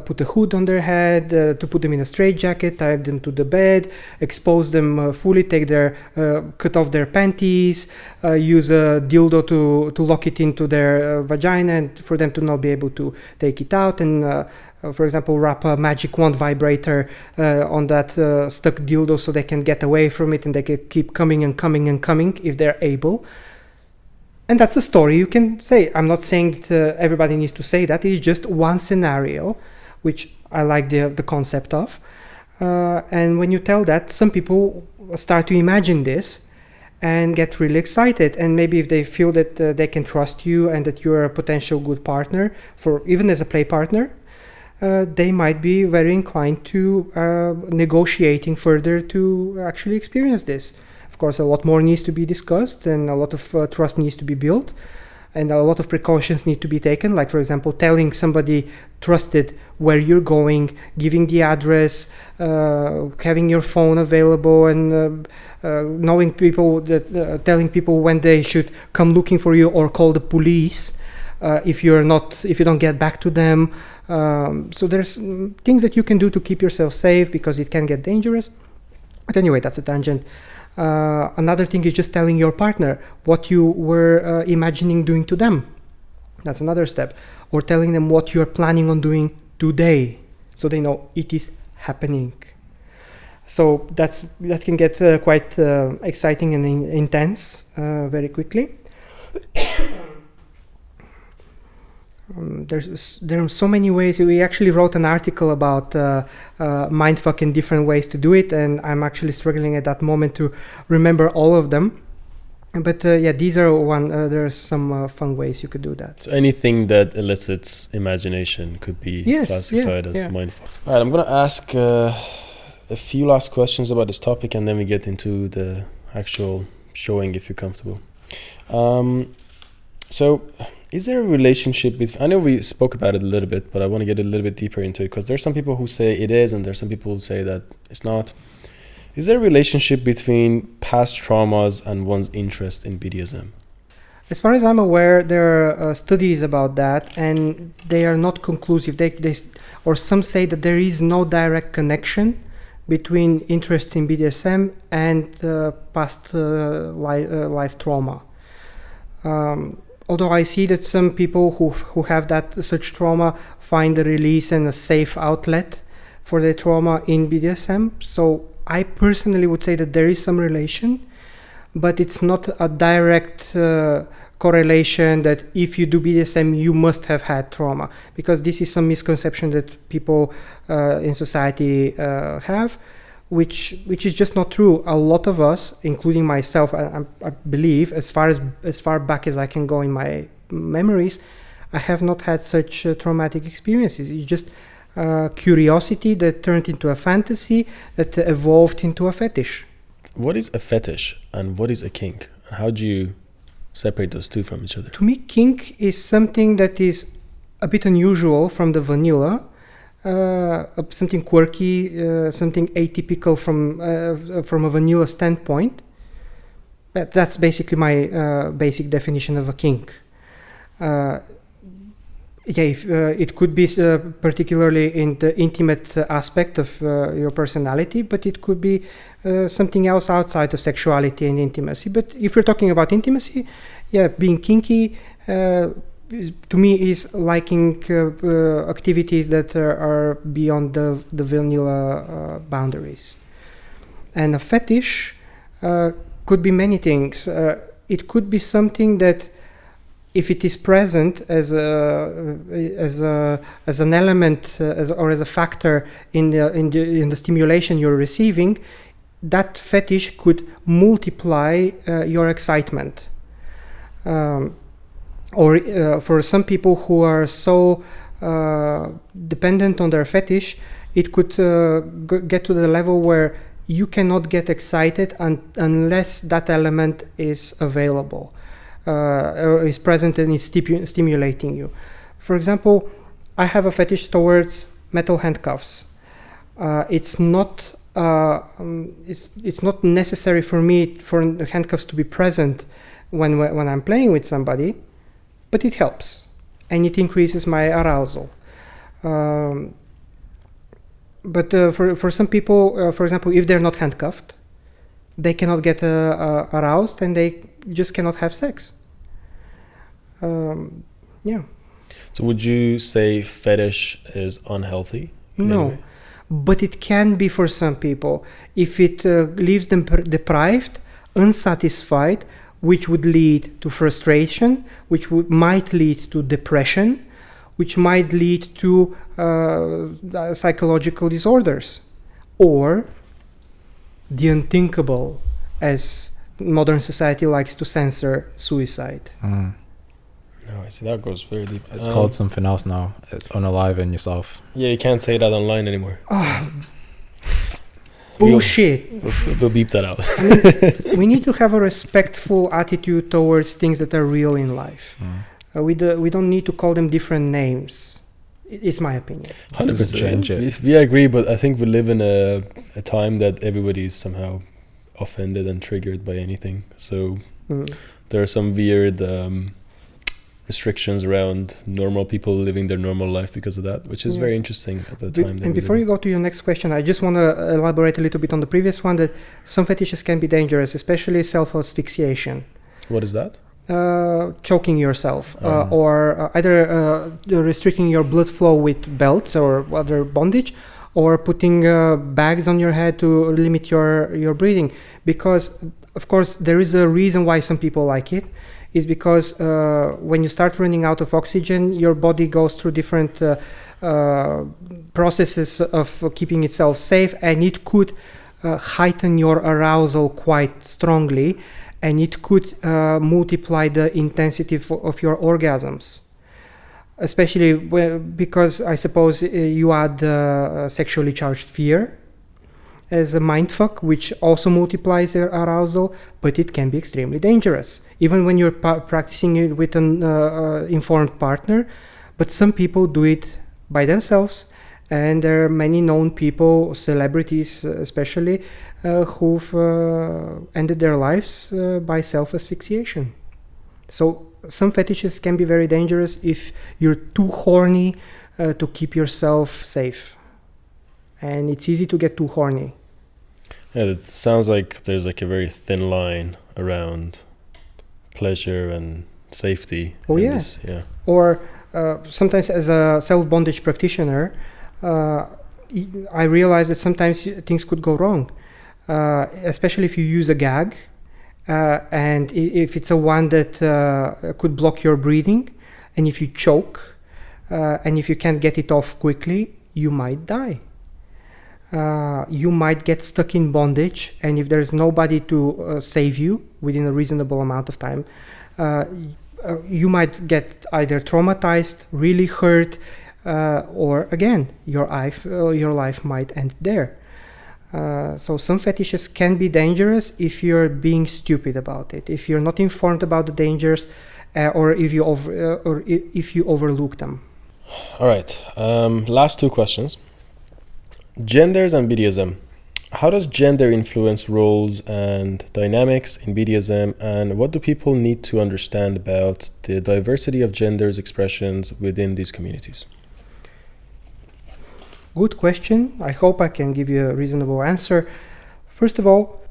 put a hood on their head, to put them in a straitjacket, tie them to the bed, expose them fully, cut off their panties, use a dildo to lock it into their vagina and for them to not be able to take it out. And, for example, wrap a magic wand vibrator on that stuck dildo so they can get away from it and they can keep coming and coming and coming if they're able. And that's a story you can say. I'm not saying that everybody needs to say that. It's just one scenario, which I like the concept of. And when you tell that, some people start to imagine this and get really excited. And maybe if they feel that they can trust you and that you're a potential good partner, for even as a play partner, they might be very inclined to negotiating further to actually experience this. Of course, a lot more needs to be discussed and a lot of trust needs to be built and a lot of precautions need to be taken. Like, for example, telling somebody trusted where you're going, giving the address, having your phone available, and knowing people that telling people when they should come looking for you or call the police if you don't get back to them. So there's things that you can do to keep yourself safe because it can get dangerous. But anyway, that's a tangent. Another thing is just telling your partner what you were imagining doing to them. That's another step. Or telling them what you're planning on doing today, so they know it is happening. So that can get quite exciting and intense very quickly. There are so many ways. We actually wrote an article about mindfuck and different ways to do it, and I'm actually struggling at that moment to remember all of them. But these are one. There's some fun ways you could do that. So anything that elicits imagination could be classified as mindfuck. All right, I'm gonna ask a few last questions about this topic, and then we get into the actual showing, if you're comfortable. So, is there a relationship with? I know we spoke about it a little bit, but I want to get a little bit deeper into it because there's some people who say it is, and there's some people who say that it's not. Is there a relationship between past traumas and one's interest in BDSM? As far as I'm aware, there are studies about that, and they are not conclusive. They or some say that there is no direct connection between interests in BDSM and past life trauma. Although I see that some people who have such trauma find a release and a safe outlet for their trauma in BDSM. So I personally would say that there is some relation, but it's not a direct correlation that if you do BDSM, you must have had trauma, because this is some misconception that people in society have, which is just not true. A lot of us, including myself, I believe, as far back as I can go in my memories, I have not had such traumatic experiences. It's just curiosity that turned into a fantasy that evolved into a fetish. What is a fetish and what is a kink? And how do you separate those two from each other? To me, kink is something that is a bit unusual from the vanilla, something quirky, something atypical from a vanilla standpoint. That's basically my basic definition of a kink. It could be particularly in the intimate aspect of your personality, but it could be something else outside of sexuality and intimacy. But if we're talking about intimacy, being kinky to me is liking activities that are beyond the vanilla boundaries. And a fetish could be many things. It could be something that, if it is present as an element or as a factor in the stimulation you're receiving, that fetish could multiply your excitement. Or for some people who are so dependent on their fetish, it could get to the level where you cannot get excited unless that element is available. Or is present and is stimulating you. For example, I have a fetish towards metal handcuffs. It's not necessary for me for the handcuffs to be present when I'm playing with somebody, but it helps and it increases my arousal. But for some people, for example, if they're not handcuffed, they cannot get aroused and they just cannot have sex. So would you say fetish is unhealthy? No, but it can be for some people if it leaves them deprived, unsatisfied, which would lead to frustration, which might lead to depression, which might lead to psychological disorders, or the unthinkable, as modern society likes to censor, suicide. No, I see, that goes very deep. It's called something else now. It's unaliving yourself. Yeah, you can't say that online anymore. Bullshit. We'll beep that out. We need to have a respectful attitude towards things that are real in life. We don't need to call them different names. It's my opinion. 100%. Change it. We agree, but I think we live in a time that everybody is somehow offended and triggered by anything. So there are some weird restrictions around normal people living their normal life because of that, which is very interesting at the time. And before you go to your next question, I just want to elaborate a little bit on the previous one, that some fetishes can be dangerous, especially self-asphyxiation. What is that? Choking yourself, or either restricting your blood flow with belts or other bondage, or putting bags on your head to limit your breathing. Because, of course, there is a reason why some people like it. Is because when you start running out of oxygen, your body goes through different processes of keeping itself safe, and it could heighten your arousal quite strongly, and it could multiply the intensity of your orgasms. Especially because I suppose you add sexually charged fear as a mindfuck, which also multiplies your arousal, but it can be extremely dangerous, even when you're practicing it with an informed partner. But some people do it by themselves, and there are many known people, celebrities especially, who've ended their lives by self-asphyxiation. So some fetishes can be very dangerous if you're too horny to keep yourself safe. And it's easy to get too horny. Yeah, it sounds like there's like a very thin line around pleasure and safety. Oh, yeah. Or sometimes as a self-bondage practitioner, I realize that sometimes things could go wrong, especially if you use a gag, and if it's a one that could block your breathing, and if you choke, and if you can't get it off quickly, you might die. You might get stuck in bondage, and if there's nobody to save you within a reasonable amount of time, you might get either traumatized, really hurt, or again, your life might end there. So some fetishes can be dangerous if you're being stupid about it, if you're not informed about the dangers, or if you overlook them. All right. Last two questions. Genders and BDSM. How does gender influence roles and dynamics in BDSM, and what do people need to understand about the diversity of genders expressions within these communities? Good question. I hope I can give you a reasonable answer. First of all,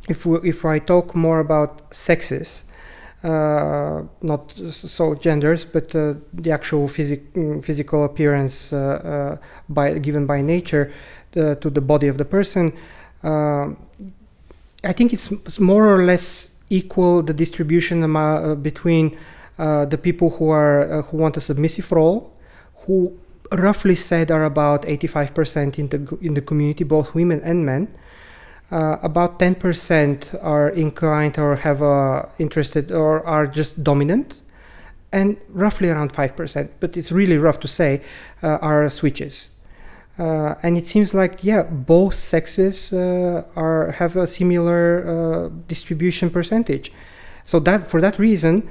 if I talk more about sexes, not so genders, but the actual physical appearance given by nature to the body of the person, I think it's more or less equal, the distribution between the people who want a submissive role, who roughly said are about 85% in the community, both women and men. About 10% are inclined or have interested or are just dominant, and roughly around 5%, but it's really rough to say, are switches. And it seems like, both sexes have a similar distribution percentage. So that for that reason,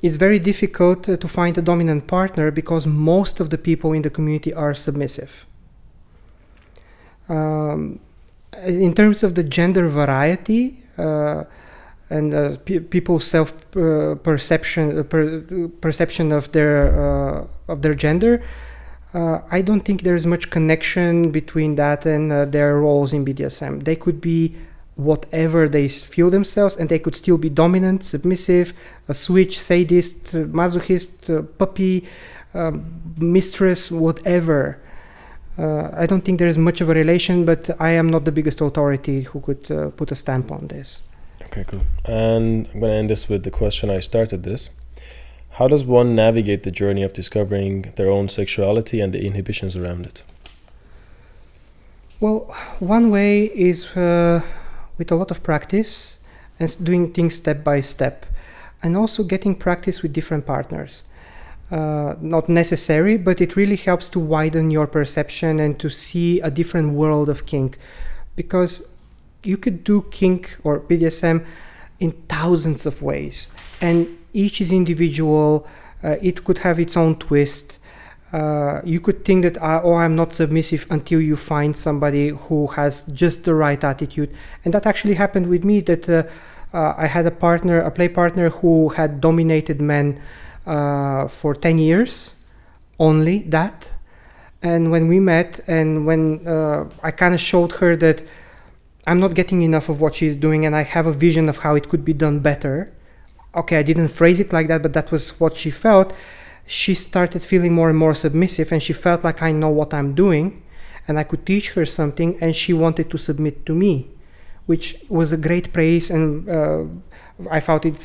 it's very difficult to find a dominant partner, because most of the people in the community are submissive. In terms of the gender variety and people's perception of their gender, I don't think there is much connection between that and their roles in BDSM. They could be whatever they feel themselves, and they could still be dominant, submissive, a switch, sadist, masochist, puppy, mistress, whatever. I don't think there is much of a relation, but I am not the biggest authority who could put a stamp on this. Okay, cool. And I'm going to end this with the question I started this. How does one navigate the journey of discovering their own sexuality and the inhibitions around it? Well, one way is with a lot of practice and doing things step by step, and also getting practice with different partners. Not necessary, but it really helps to widen your perception and to see a different world of kink, because you could do kink or BDSM in thousands of ways, and each is individual. It could have its own twist. You could think that I'm not submissive until you find somebody who has just the right attitude, and that actually happened with me. That I had a play partner who had dominated men for 10 years, only that. And when we met, and when I kind of showed her that I'm not getting enough of what she's doing, and I have a vision of how it could be done better. Okay, I didn't phrase it like that, but that was what she felt. She started feeling more and more submissive, and she felt like I know what I'm doing, and I could teach her something, and she wanted to submit to me, which was a great praise, and I felt it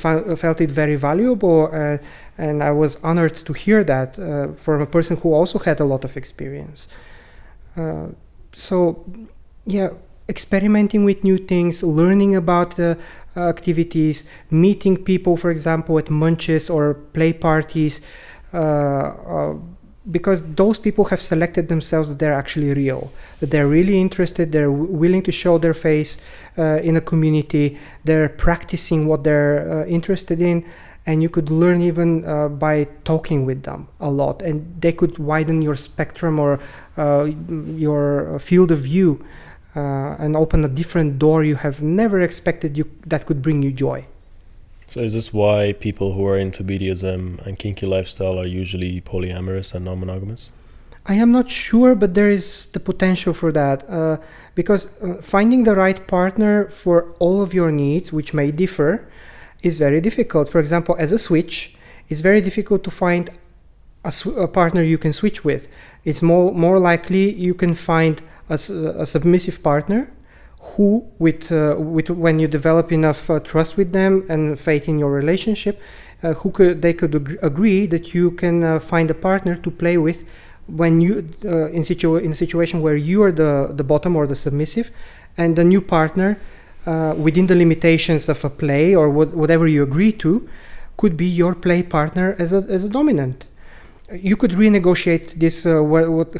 very valuable, and I was honored to hear that from a person who also had a lot of experience. Experimenting with new things, learning about activities, meeting people, for example, at munches or play parties, because those people have selected themselves that they're actually real, that they're really interested, they're willing to show their face in a community, they're practicing what they're interested in, and you could learn even by talking with them a lot, and they could widen your spectrum or your field of view and open a different door you have never expected that could bring you joy. So is this why people who are into BDSM and kinky lifestyle are usually polyamorous and non-monogamous? I am not sure, but there is the potential for that, because finding the right partner for all of your needs, which may differ, is very difficult. For example, as a switch, it's very difficult to find a partner you can switch with. It's more likely you can find a submissive partner who, with when you develop enough trust with them and faith in your relationship, they could agree that you can find a partner to play with when you in a situation where you are the bottom or the submissive, and the new partner, within the limitations of a play or whatever you agree to, could be your play partner as a dominant. You could renegotiate this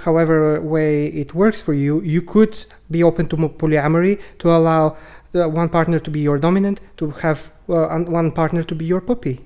however way it works for you. You could be open to polyamory, to allow one partner to be your dominant, to have one partner to be your puppy.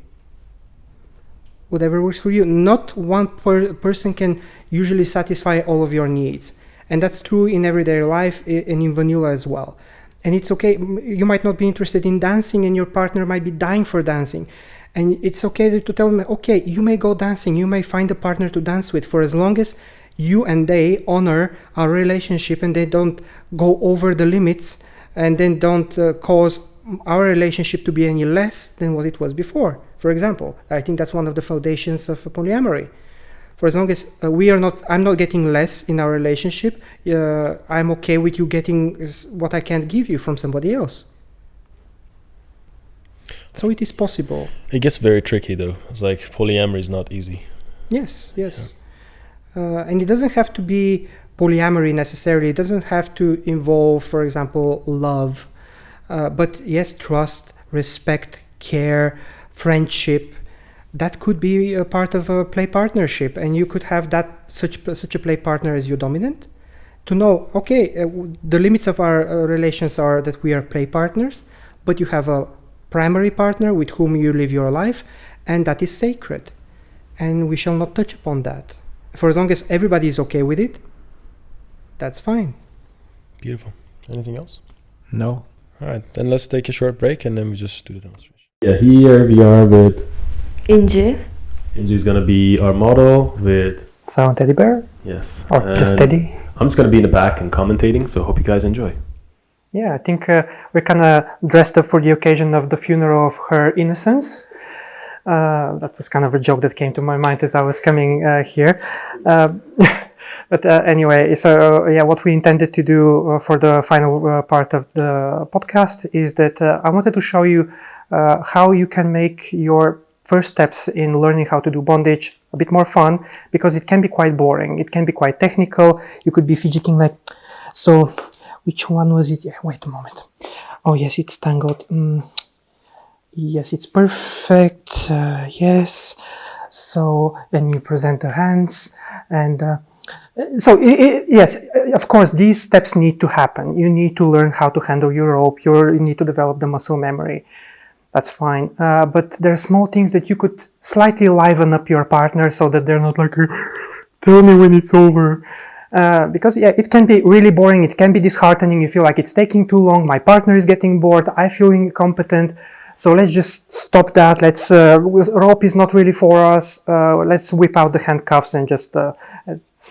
whatever works for you. Not one person can usually satisfy all of your needs. And that's true in everyday life and in vanilla as well. And it's okay. You might not be interested in dancing and your partner might be dying for dancing. And it's okay to tell them, okay, you may go dancing. You may find a partner to dance with for as long as you and they honor our relationship and they don't go over the limits and then don't cause our relationship to be any less than what it was before. For example, I think that's one of the foundations of polyamory. For as long as I'm not getting less in our relationship, I'm okay with you getting what I can't give you from somebody else. So it is possible. It gets very tricky though. It's like polyamory is not easy. Yes. And it doesn't have to be polyamory necessarily. It doesn't have to involve, for example, love. But yes, trust, respect, care, friendship. That could be a part of a play partnership, and you could have such a play partner as your dominant. To know, okay, the limits of our relations are that we are play partners, but you have a primary partner with whom you live your life, and that is sacred, and we shall not touch upon that. For as long as everybody is okay with it, that's fine. Beautiful. Anything else? No. All right, then let's take a short break and then we just do the demonstration. Yeah, here we are with Inji. Inji is gonna be our model with Sound Teddy Bear? yes, Or just Teddy? I'm just gonna be in the back and commentating. So hope you guys enjoy. Yeah, I think we're kind of dressed up for the occasion of the funeral of her innocence. That was kind of a joke that came to my mind as I was coming here. But anyway, so yeah, what we intended to do for the final part of the podcast is that I wanted to show you how you can make your first steps in learning how to do bondage a bit more fun, because it can be quite boring. It can be quite technical. You could be fidgeting like, so which one was it? Wait a moment. Oh yes, it's tangled. Yes, it's perfect. Yes. So then you present the hands and so yes, of course, these steps need to happen. You need to learn how to handle your rope. You need to develop the muscle memory. That's fine. But there are small things that you could slightly liven up your partner so that they're not like, tell me when it's over. Because yeah, it can be really boring. It can be disheartening. You feel like it's taking too long. My partner is getting bored. I feel incompetent. So let's just stop that. Let's, rope is not really for us. Let's whip out the handcuffs and just,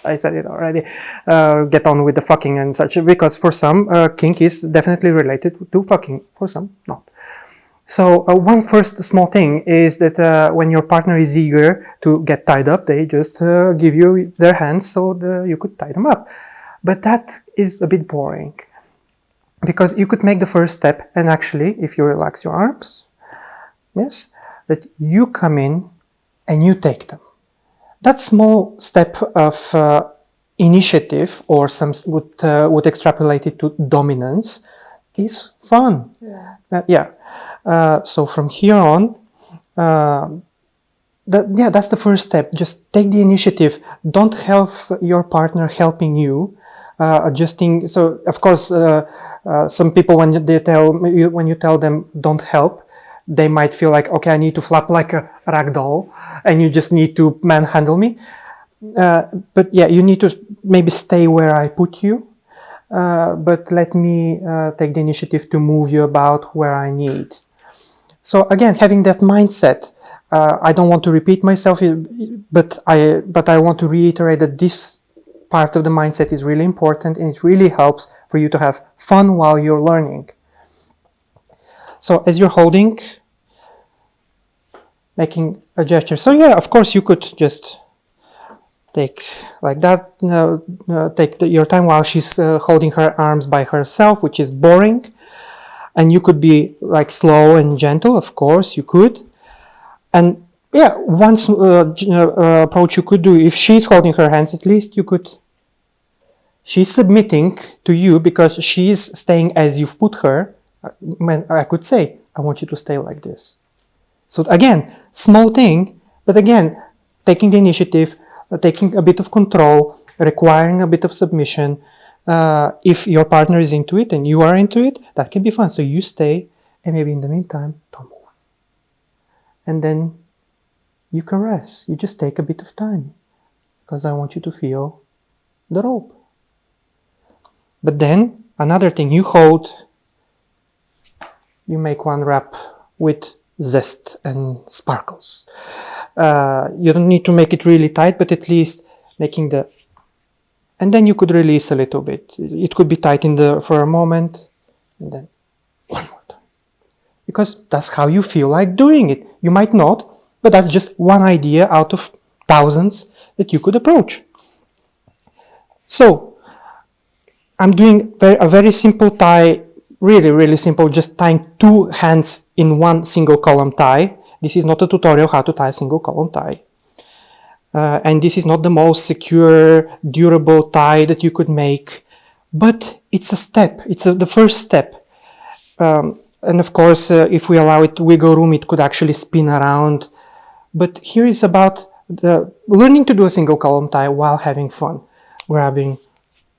I said it already, get on with the fucking and such. Because for some, kink is definitely related to fucking. For some, not. So one first small thing is that when your partner is eager to get tied up, they just give you their hands so you could tie them up. But that is a bit boring. Because you could make the first step, and actually, if you relax your arms, yes, that you come in and you take them. That small step of initiative, or some would extrapolate it to dominance, is fun. Yeah. So from here on, that's the first step. Just take the initiative. Don't help your partner helping you, adjusting. So of course, some people when you tell them don't help, they might feel like, okay, I need to flap like a rag doll, and you just need to manhandle me. But yeah, you need to maybe stay where I put you, but let me take the initiative to move you about where I need. So again, having that mindset, I don't want to repeat myself, but I want to reiterate that this part of the mindset is really important, and it really helps for you to have fun while you're learning. So as you're holding, making a gesture. So yeah, of course you could just take like that, take your time while she's holding her arms by herself, which is boring. And you could be like slow and gentle, of course you could. And yeah, one approach you could do, if she's holding her hands, at least you could, she's submitting to you because she's staying as you've put her. I could say, I want you to stay like this. So again, small thing, but again, taking the initiative, taking a bit of control, requiring a bit of submission. If your partner is into it and you are into it, that can be fun. So you stay, and maybe in the meantime, don't move. And then you caress. You just take a bit of time because I want you to feel the rope. But then another thing, you hold, you make one wrap with zest and sparkles. You don't need to make it really tight, but at least making the, and then you could release a little bit. It could be tight for a moment, and then one more time. Because that's how you feel like doing it. You might not, but that's just one idea out of thousands that you could approach. So, I'm doing a very simple tie, really, really simple, just tying 2 hands in one single column tie. This is not a tutorial how to tie a single column tie. And this is not the most secure, durable tie that you could make, but it's a step. It's the first step. And of course, if we allow it wiggle room, it could actually spin around. But here is about learning to do a single column tie while having fun. Grabbing,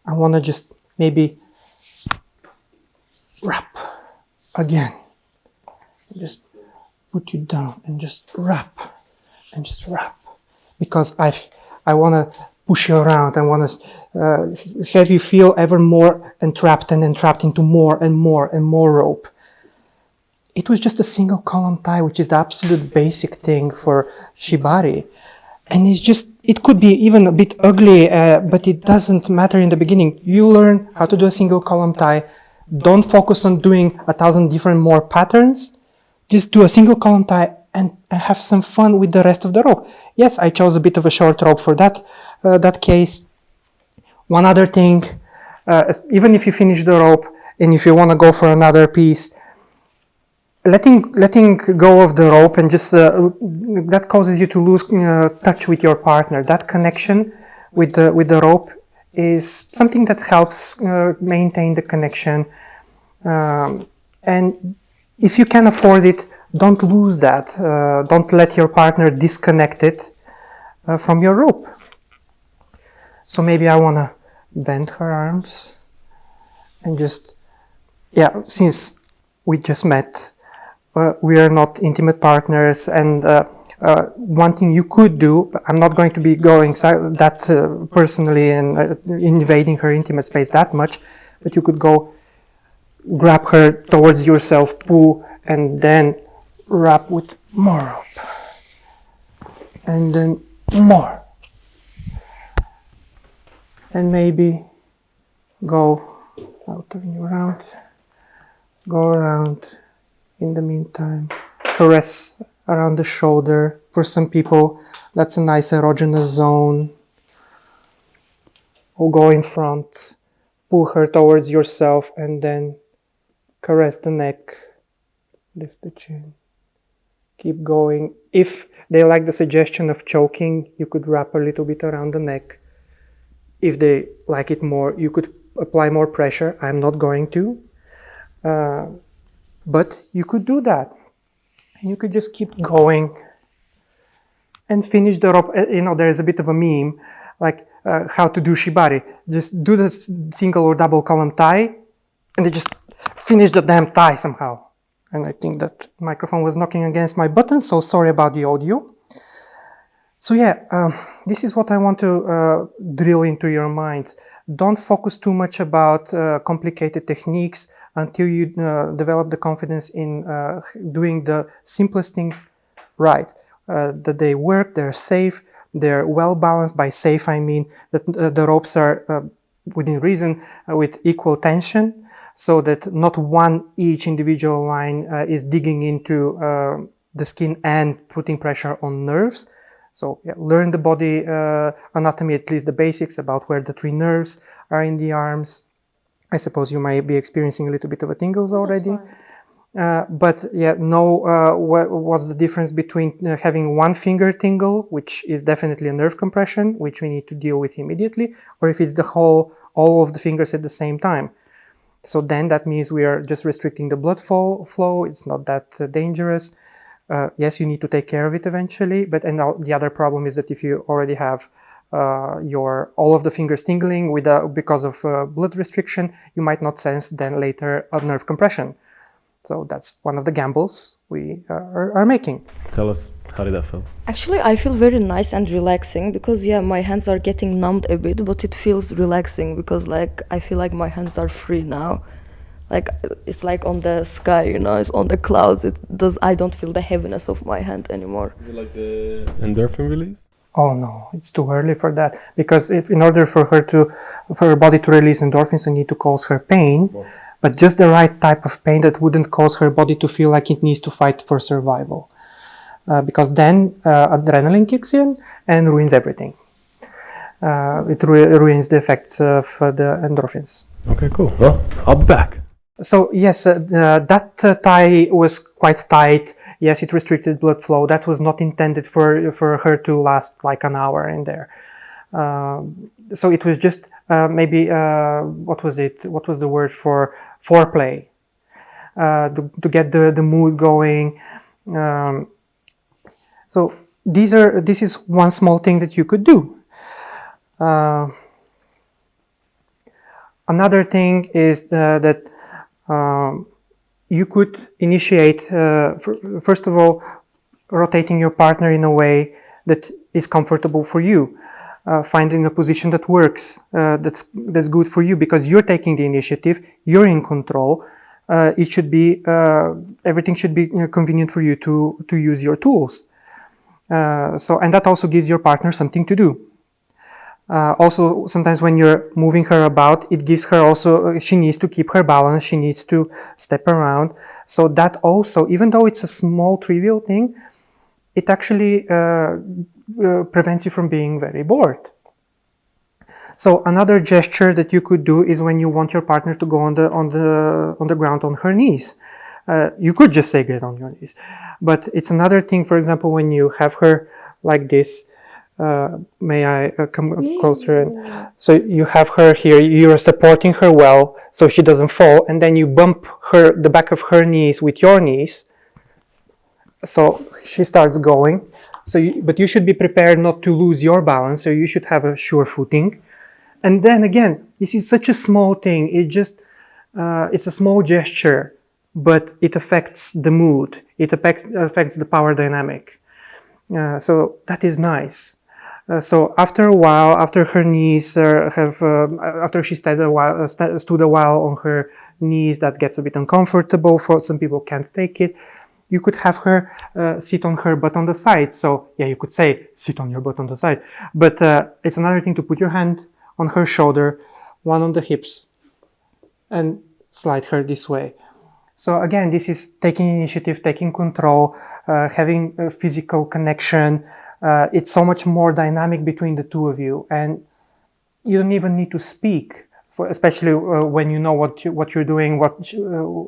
I want to just maybe wrap again. Just put you down and just wrap and just wrap. Because I want to push you around. I want to have you feel ever more entrapped and entrapped into more and more and more rope. It was just a single column tie, which is the absolute basic thing for Shibari. And it could be even a bit ugly, but it doesn't matter in the beginning. You learn how to do a single column tie. Don't focus on doing 1,000 different more patterns. Just do a single column tie and have some fun with the rest of the rope. Yes, I chose a bit of a short rope for that case. One other thing, even if you finish the rope and if you want to go for another piece, letting go of the rope and just that causes you to lose touch with your partner. That connection with the rope is something that helps maintain the connection. And if you can afford it, don't lose that. Don't let your partner disconnect it from your rope. So maybe I want to bend her arms and just, since we just met, we are not intimate partners, and one thing you could do, but I'm not going to be going that personally and invading her intimate space that much, but you could go grab her towards yourself, pull, and then wrap with more rope, and then more, and maybe I'll turn you around, go around. In the meantime, caress around the shoulder. For some people, that's a nice erogenous zone. Or go in front, pull her towards yourself, and then caress the neck, lift the chin. Keep going. If they like the suggestion of choking, you could wrap a little bit around the neck. If they like it more, you could apply more pressure. I'm not going to. But you could do that. And you could just keep going and finish the rope. There is a bit of a meme, like how to do Shibari. Just do the single or double column tie, and they just finish the damn tie somehow. And I think that microphone was knocking against my button, so sorry about the audio. So this is what I want to drill into your minds. Don't focus too much about complicated techniques until you develop the confidence in doing the simplest things right. That they work, they're safe, they're well balanced. By safe, I mean that the ropes are within reason with equal tension, so that not each individual line is digging into the skin and putting pressure on nerves. So learn the body anatomy, at least the basics about where the 3 nerves are in the arms. I suppose you might be experiencing a little bit of a tingles already. But know what's the difference between having one finger tingle, which is definitely a nerve compression, which we need to deal with immediately, or if it's all of the fingers at the same time. So then that means we are just restricting the blood flow. It's not that dangerous. Yes, you need to take care of it eventually, and the other problem is that if you already have all of the fingers tingling because of blood restriction, you might not sense then later a nerve compression. So that's one of the gambles we are making. Tell us, how did that feel? Actually, I feel very nice and relaxing because my hands are getting numbed a bit, but it feels relaxing because like I feel like my hands are free now. Like it's like on the sky, it's on the clouds. I don't feel the heaviness of my hand anymore. Is it like the endorphin release? Oh no, it's too early for that, because if in order for her body to release endorphins, it need to cause her pain, but just the right type of pain that wouldn't cause her body to feel like it needs to fight for survival, because then adrenaline kicks in and ruins everything. It ruins the effects of the endorphins. Okay, cool. Well, I'll be back. So yes, that tie was quite tight. Yes, it restricted blood flow. That was not intended for her to last like an hour in there. So it was just maybe, what was it? What was the word for foreplay? To get the mood going. So this is one small thing that you could do. Another thing is that you could initiate, first of all, rotating your partner in a way that is comfortable for you, finding a position that works, that's good for you, because you're taking the initiative, you're in control. It should be everything should be convenient for you to use your tools. And that also gives your partner something to do. Also, sometimes when you're moving her about, it gives her also, she needs to keep her balance, she needs to step around. So that also, even though it's a small, trivial thing, it actually prevents you from being very bored. So another gesture that you could do is when you want your partner to go on the ground on her knees. You could just say get on your knees. But it's another thing, for example, when you have her like this. May I come closer? And so you have her here, you are supporting her well so she doesn't fall, and then you bump the back of her knees with your knees so she starts going. But you should be prepared not to lose your balance, so you should have a sure footing. And then again, this is such a small thing, it's a small gesture, but it affects the mood, it affects the power dynamic. So that is nice. So after a while, after her knees after she stood a while on her knees, that gets a bit uncomfortable. For some people, can't take it. You could have her sit on her butt on the side. So yeah, you could say sit on your butt on the side. But it's another thing to put your hand on her shoulder, one on the hips, and slide her this way. So again, this is taking initiative, taking control, having a physical connection. It's so much more dynamic between the two of you, and you don't even need to speak, especially when you know what you're doing.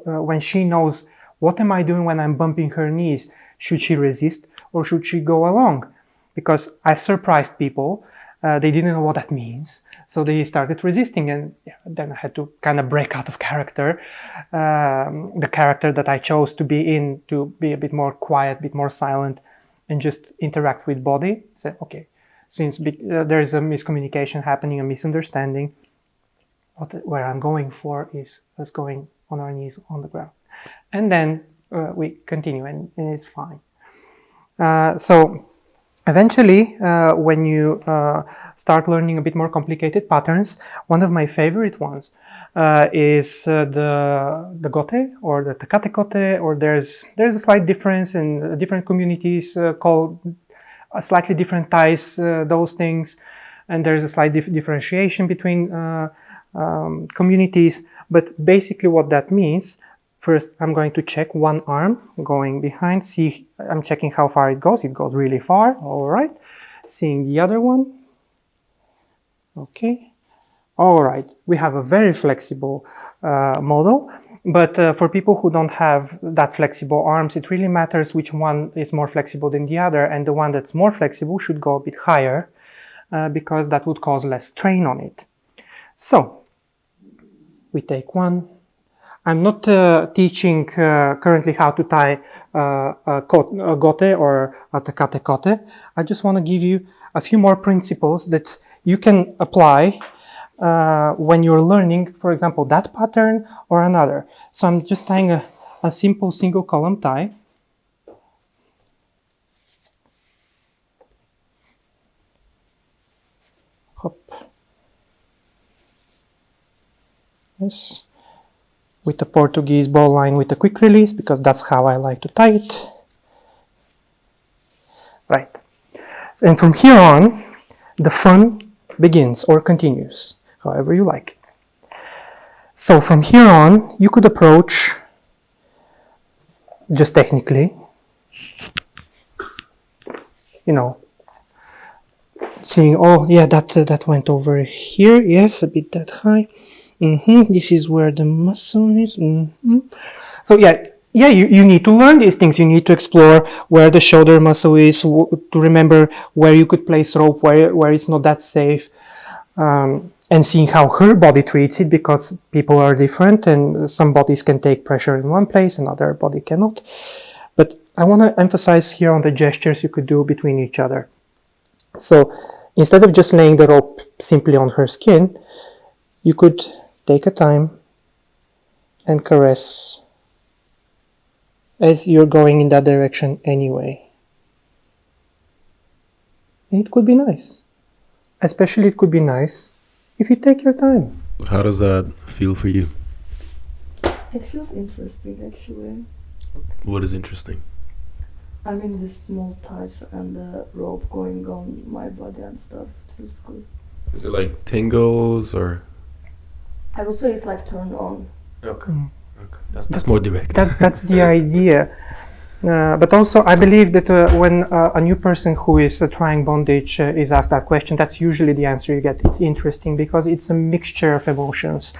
When she knows, what am I doing when I'm bumping her knees? Should she resist or should she go along? Because I've surprised people. They didn't know what that means, so they started resisting, and then I had to kind of break out of character, the character that I chose to be in, to be a bit more quiet, a bit more silent, and just interact with body. Say, okay, since there is a miscommunication happening, a misunderstanding, where I'm going for is us going on our knees on the ground. And then we continue, and it's fine. So eventually, when you start learning a bit more complicated patterns, one of my favorite ones is the gote or the takatekote, or there's a slight difference in different communities called slightly different ties, those things, and there's a slight differentiation between communities. But basically what that means, first I'm going to check one arm going behind, see, I'm checking how far it goes really far, all right. Seeing the other one, okay. All right, we have a very flexible model, but for people who don't have that flexible arms, it really matters which one is more flexible than the other, and the one that's more flexible should go a bit higher because that would cause less strain on it. So we take one. I'm not teaching currently how to tie a gote or a takatekote. I just want to give you a few more principles that you can apply when you're learning, for example, that pattern or another. So I'm just tying a simple single column tie. Hop. Yes. With a Portuguese ball line with a quick release, because that's how I like to tie it. Right. And from here on, the fun begins or continues, however you like. So from here on, you could approach just technically, you know, seeing, oh yeah, that went over here, yes, a bit that high. This is where the muscle is. So yeah, you need to learn these things. You need to explore where the shoulder muscle is, to remember where you could place rope, where it's not that safe, and seeing how her body treats it, because people are different and some bodies can take pressure in one place, another body cannot. But I want to emphasize here on the gestures you could do between each other. So instead of just laying the rope simply on her skin, you could take a time and caress as you're going in that direction anyway. And it could be nice. Especially it could be nice if you take your time. How does that feel for you? It feels interesting, actually. What is interesting? I mean, the small ties and the rope going on my body and stuff. It feels good. Is it like tingles or? I would say it's like turn on. Okay. That's more direct. That's the idea. But also, I believe that when a new person who is trying bondage is asked that question, that's usually the answer you get. It's interesting because it's a mixture of emotions.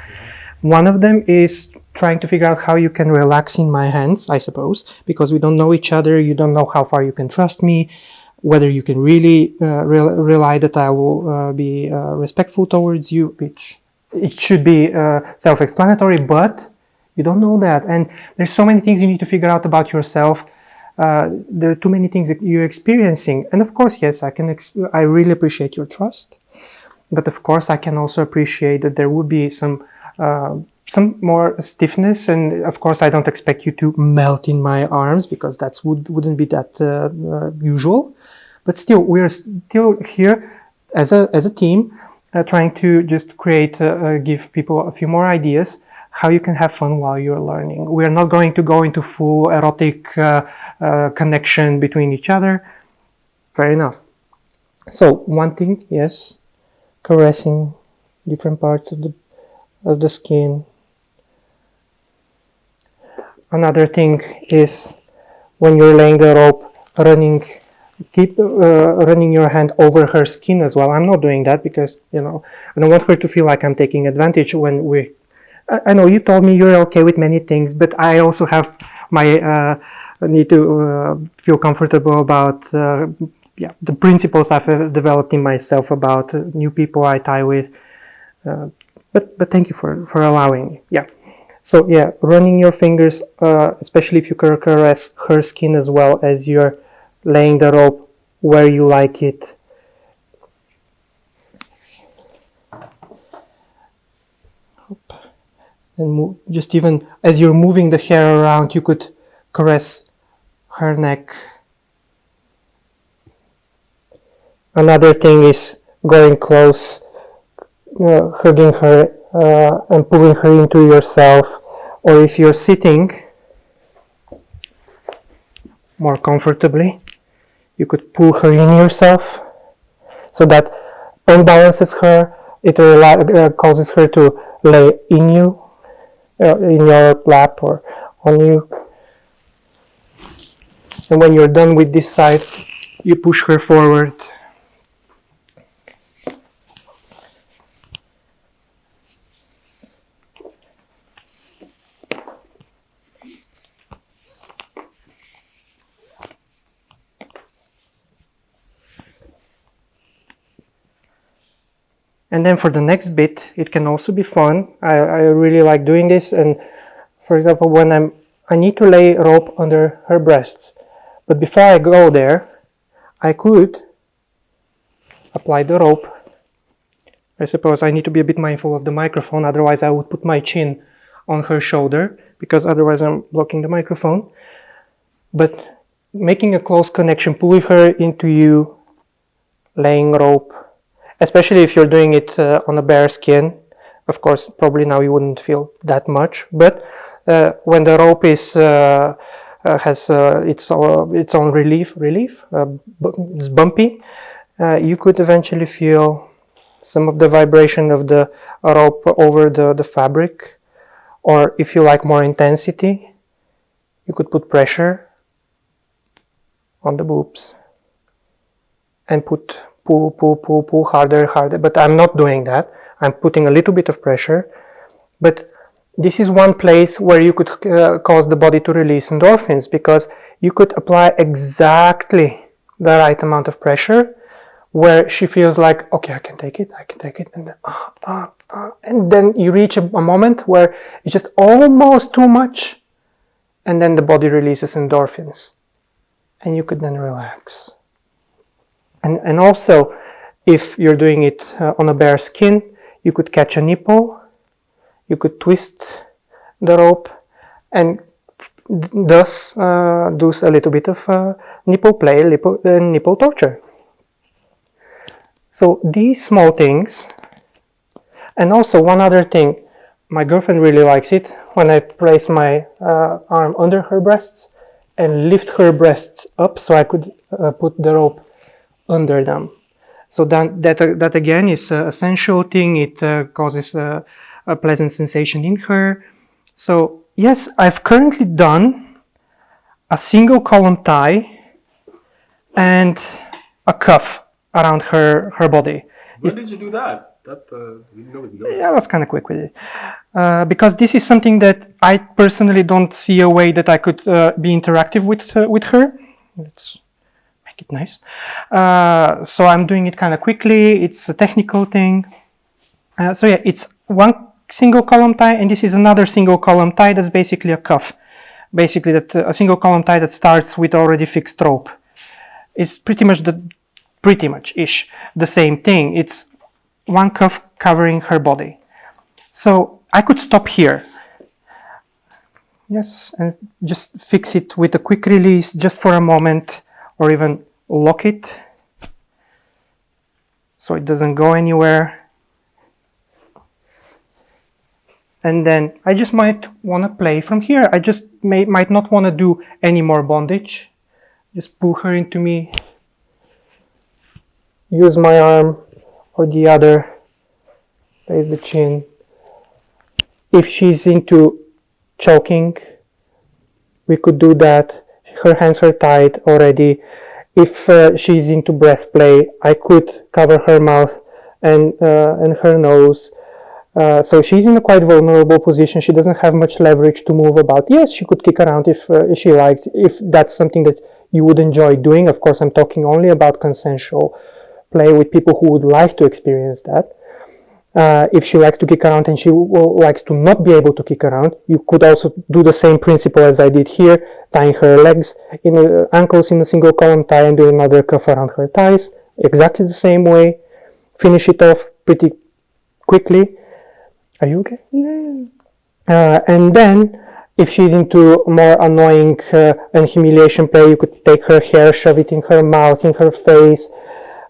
One of them is trying to figure out how you can relax in my hands, I suppose, because we don't know each other. You don't know how far you can trust me, whether you can really rely that I will be respectful towards you, which it should be self-explanatory, but you don't know that. And there's so many things you need to figure out about yourself. There are too many things that you're experiencing. And of course, yes, I really appreciate your trust. But of course, I can also appreciate that there would be some more stiffness. And of course, I don't expect you to melt in my arms, because that wouldn't be that usual. But still, we're still here as a team, trying to just give people a few more ideas how you can have fun while you're learning. We are not going to go into full erotic connection between each other. Fair enough. So one thing, yes, caressing different parts of the skin. Another thing is when you're laying the rope, keep running your hand over her skin as well. I'm not doing that because, I don't want her to feel like I'm taking advantage when I know you told me you're okay with many things, but I also have my need to feel comfortable about the principles I've developed in myself about new people I tie with. But thank you for allowing me. Yeah. So yeah, running your fingers, especially if you caress her skin as well as you're laying the rope where you like it. And just even as you're moving the hair around, you could caress her neck. Another thing is going close, hugging her and pulling her into yourself. Or if you're sitting more comfortably, you could pull her in yourself so that unbalances her. It causes her to lay in you. In your lap or on you. And when you're done with this side, you push her forward. And then for the next bit, it can also be fun. I really like doing this. And for example, when I need to lay rope under her breasts. But before I go there, I could apply the rope. I suppose I need to be a bit mindful of the microphone. Otherwise, I would put my chin on her shoulder, because otherwise I'm blocking the microphone. But making a close connection, pulling her into you, laying rope, especially if you're doing it on a bare skin. Of course, probably now you wouldn't feel that much, but when the rope is has its own relief, it's bumpy, you could eventually feel some of the vibration of the rope over the fabric. Or if you like more intensity, you could put pressure on the boobs and pull harder, but I'm not doing that. I'm putting a little bit of pressure, but this is one place where you could cause the body to release endorphins, because you could apply exactly the right amount of pressure where she feels like, okay, I can take it, and then you reach a moment where it's just almost too much, and then the body releases endorphins, and you could then relax. And also, if you're doing it on a bare skin, you could catch a nipple, you could twist the rope, and thus do a little bit of nipple play, nipple torture. So these small things. And also one other thing, my girlfriend really likes it when I place my arm under her breasts and lift her breasts up so I could put the rope under them. So that again is a sensual thing. It causes a pleasant sensation in her. So yes, I've currently done a single column tie and a cuff around her body. When did you do that? Yeah, I was kind of quick with it. Because this is something that I personally don't see a way that I could be interactive with her. Let's make it nice. So I'm doing it kind of quickly. It's a technical thing. So yeah, it's one single column tie, and this is another single column tie that's basically a cuff. Basically, a single column tie that starts with already fixed rope. It's pretty much the same thing. It's one cuff covering her body. So I could stop here. Yes, and just fix it with a quick release just for a moment, or even lock it so it doesn't go anywhere. And then I just might want to play from here. I just might not want to do any more bondage. Just pull her into me. Use my arm or the other. Raise the chin. If she's into choking, we could do that. Her hands are tied already. If she's into breath play, I could cover her mouth and her nose. So she's in a quite vulnerable position. She doesn't have much leverage to move about. Yes, she could kick around if she likes, if that's something that you would enjoy doing. Of course, I'm talking only about consensual play with people who would like to experience that. If she likes to kick around and she likes to not be able to kick around, you could also do the same principle as I did here, tying her legs in ankles in a single column tie and do another cuff around her thighs, exactly the same way. Finish it off pretty quickly. Are you okay? And then, if she's into more annoying and humiliation play, you could take her hair, shove it in her mouth, in her face,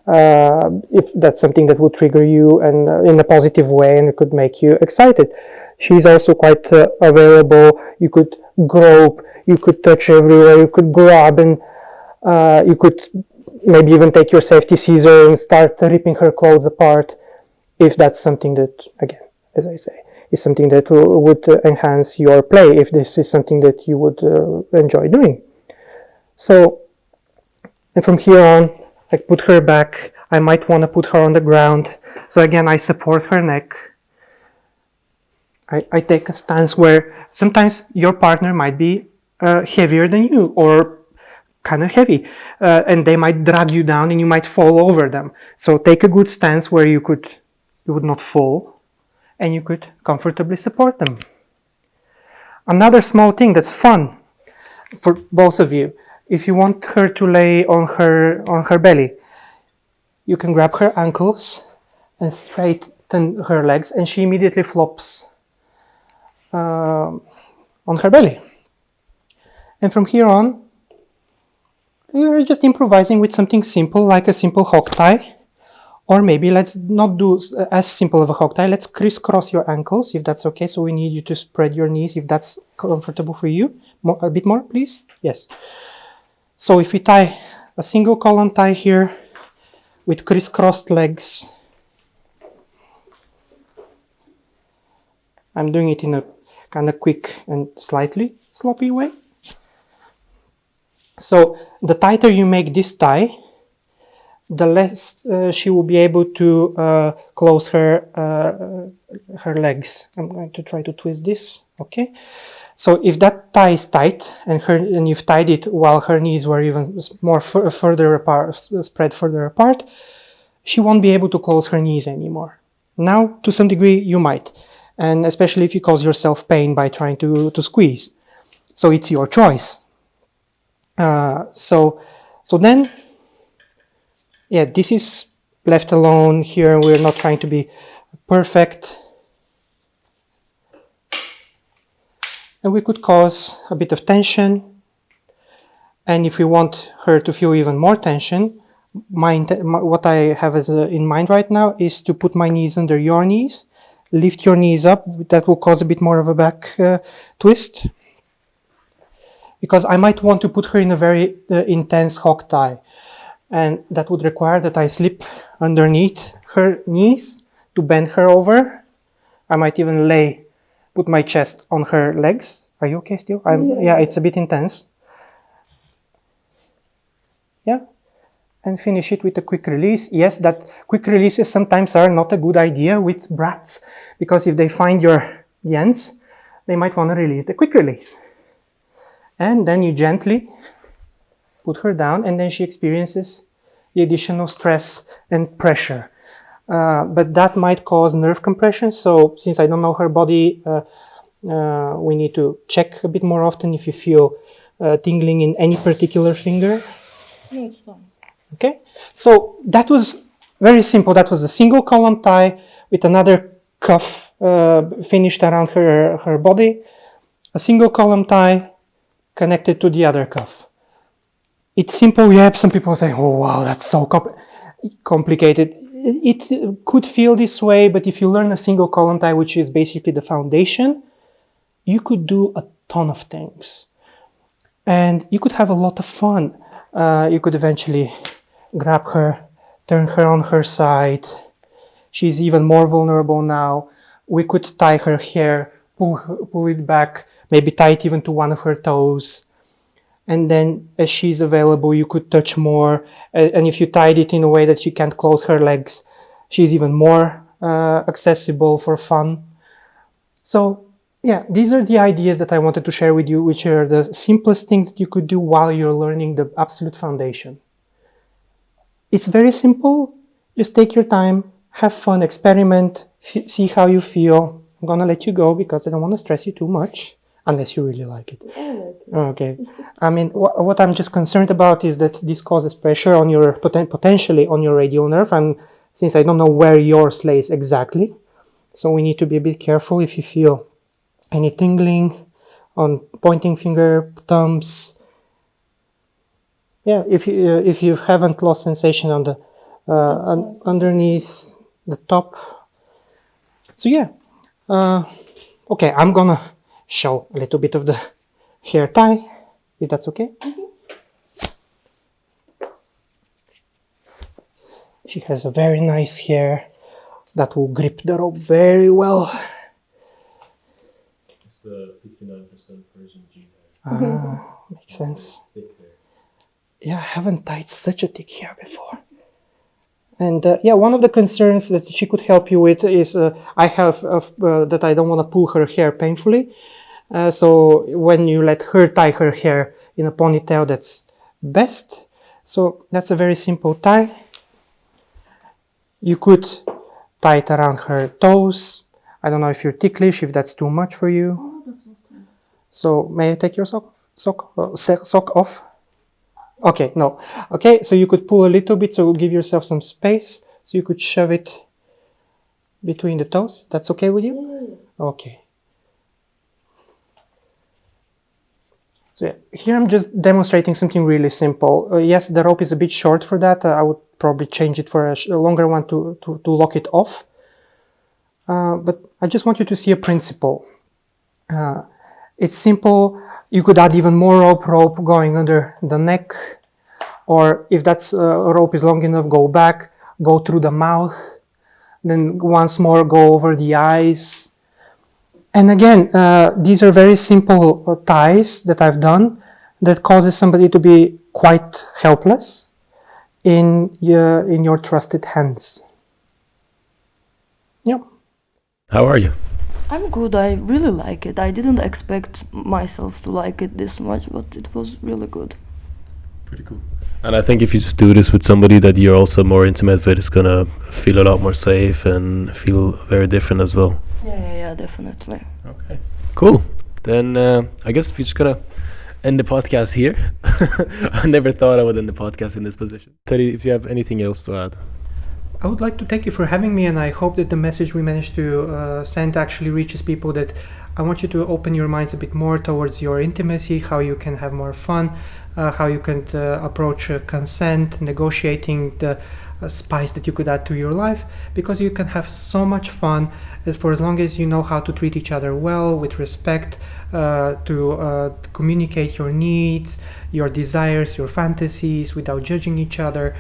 if that's something that would trigger you and in a positive way, and it could make you excited. She's also quite available. You could grope, you could touch everywhere, you could grab, and you could maybe even take your safety scissor and start ripping her clothes apart, if that's something that, again, as I say, is something that would enhance your play, if this is something that you would enjoy doing. So, and from here on, I put her back. I might want to put her on the ground. So again, I support her neck. I take a stance where sometimes your partner might be heavier than you, or kind of heavy, and they might drag you down and you might fall over them. So take a good stance where you would not fall, and you could comfortably support them. Another small thing that's fun for both of you, if you want her to lay on her belly, you can grab her ankles and straighten her legs, and she immediately flops on on her belly. And from here on, we're just improvising with something simple, like a simple hog tie. Or maybe let's not do as simple of a hog tie. Let's crisscross your ankles, if that's okay. So we need you to spread your knees, if that's comfortable for you. A bit more, please. Yes. So if we tie a single column tie here with crisscrossed legs, I'm doing it in a kind of quick and slightly sloppy way. So the tighter you make this tie, the less she will be able to close her legs. I'm going to try to twist this. Okay. So if that tie is tight and you've tied it while her knees were even more further apart, spread further apart, she won't be able to close her knees anymore. Now, to some degree, you might, and especially if you cause yourself pain by trying to squeeze. So it's your choice. So then, yeah, this is left alone here. We're not trying to be perfect. And we could cause a bit of tension. And if we want her to feel even more tension, what I have in mind right now is to put my knees under your knees, lift your knees up. That will cause a bit more of a back twist. Because I might want to put her in a very intense hog tie. And that would require that I slip underneath her knees to bend her over. I might even put my chest on her legs. Are you okay still? Yeah, it's a bit intense. Yeah. And finish it with a quick release. Yes, that quick releases sometimes are not a good idea with brats, because if they find the ends, they might want to release the quick release. And then you gently put her down, and then she experiences the additional stress and pressure. But that might cause nerve compression. So since I don't know her body, we need to check a bit more often if you feel tingling in any particular finger. No, it's fine. Okay, so that was very simple. That was a single column tie with another cuff finished around her body, a single column tie connected to the other cuff. It's simple. Yeah, some people say, oh wow, that's so complicated. It could feel this way, but if you learn a single column tie, which is basically the foundation, you could do a ton of things. And you could have a lot of fun. You could eventually grab her, turn her on her side. She's even more vulnerable now. We could tie her hair, pull it back, maybe tie it even to one of her toes. And then as she's available, you could touch more. And if you tied it in a way that she can't close her legs, she's even more accessible for fun. So yeah, these are the ideas that I wanted to share with you, which are the simplest things that you could do while you're learning the absolute foundation. It's very simple. Just take your time, have fun, experiment, see how you feel. I'm gonna let you go because I don't want to stress you too much, unless you really like it. I like it. Okay. I mean, what I'm just concerned about is that this causes pressure on your, potentially on your radial nerve, and since I don't know where yours lays exactly, so we need to be a bit careful. If you feel any tingling on pointing finger, thumbs, yeah, if you haven't lost sensation on the underneath the top. So yeah, okay, I'm gonna show a little bit of the hair tie, if that's okay. She has a very nice hair that will grip the rope very well. It's the 59% Persian G hair. Ah, makes sense. Thick hair. Yeah, I haven't tied such a thick hair before. And yeah, one of the concerns that she could help you with is I have that I don't want to pull her hair painfully. So when you let her tie her hair in a ponytail, that's best. So that's a very simple tie. You could tie it around her toes. I don't know if you're ticklish, if that's too much for you. Oh, that's okay. So may I take your sock off? Okay, no. Okay, so you could pull a little bit, so give yourself some space. So you could shove it between the toes. That's okay with you? Yeah. Okay. So yeah, here I'm just demonstrating something really simple. Yes, the rope is a bit short for that. I would probably change it for a longer one to lock it off. But I just want you to see a principle. It's simple. You could add even more rope going under the neck, or if that's rope is long enough, go back, go through the mouth, then once more go over the eyes. And again, these are very simple ties that I've done that causes somebody to be quite helpless in your trusted hands. Yeah. How are you? I'm good. I really like it. I didn't expect myself to like it this much, but it was really good. Pretty cool. And I think if you just do this with somebody that you're also more intimate with, it's gonna feel a lot more safe and feel very different as well. Yeah, definitely. Okay. Cool. Then I guess we're just gonna end the podcast here. I never thought I would end the podcast in this position. Teddy, if you have anything else to add. I would like to thank you for having me, and I hope that the message we managed to send actually reaches people. That I want you to open your minds a bit more towards your intimacy, how you can have more fun, how you can approach consent, negotiating the spice that you could add to your life, because you can have so much fun for as long as you know how to treat each other well, with respect, to communicate your needs, your desires, your fantasies without judging each other.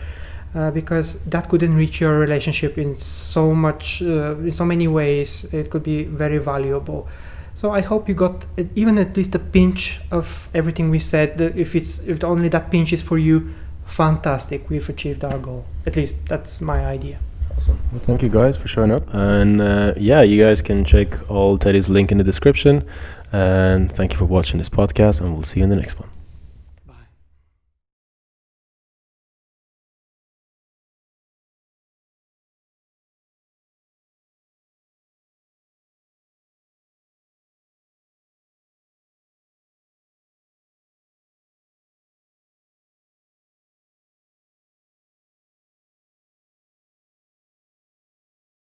Because that could enrich your relationship in so many ways. It could be very valuable. So I hope you got even at least a pinch of everything we said. If only that pinch is for you, fantastic. We've achieved our goal. At least that's my idea. Awesome. Well, thank you guys for showing up. And you guys can check all Teddy's link in the description. And thank you for watching this podcast, and we'll see you in the next one.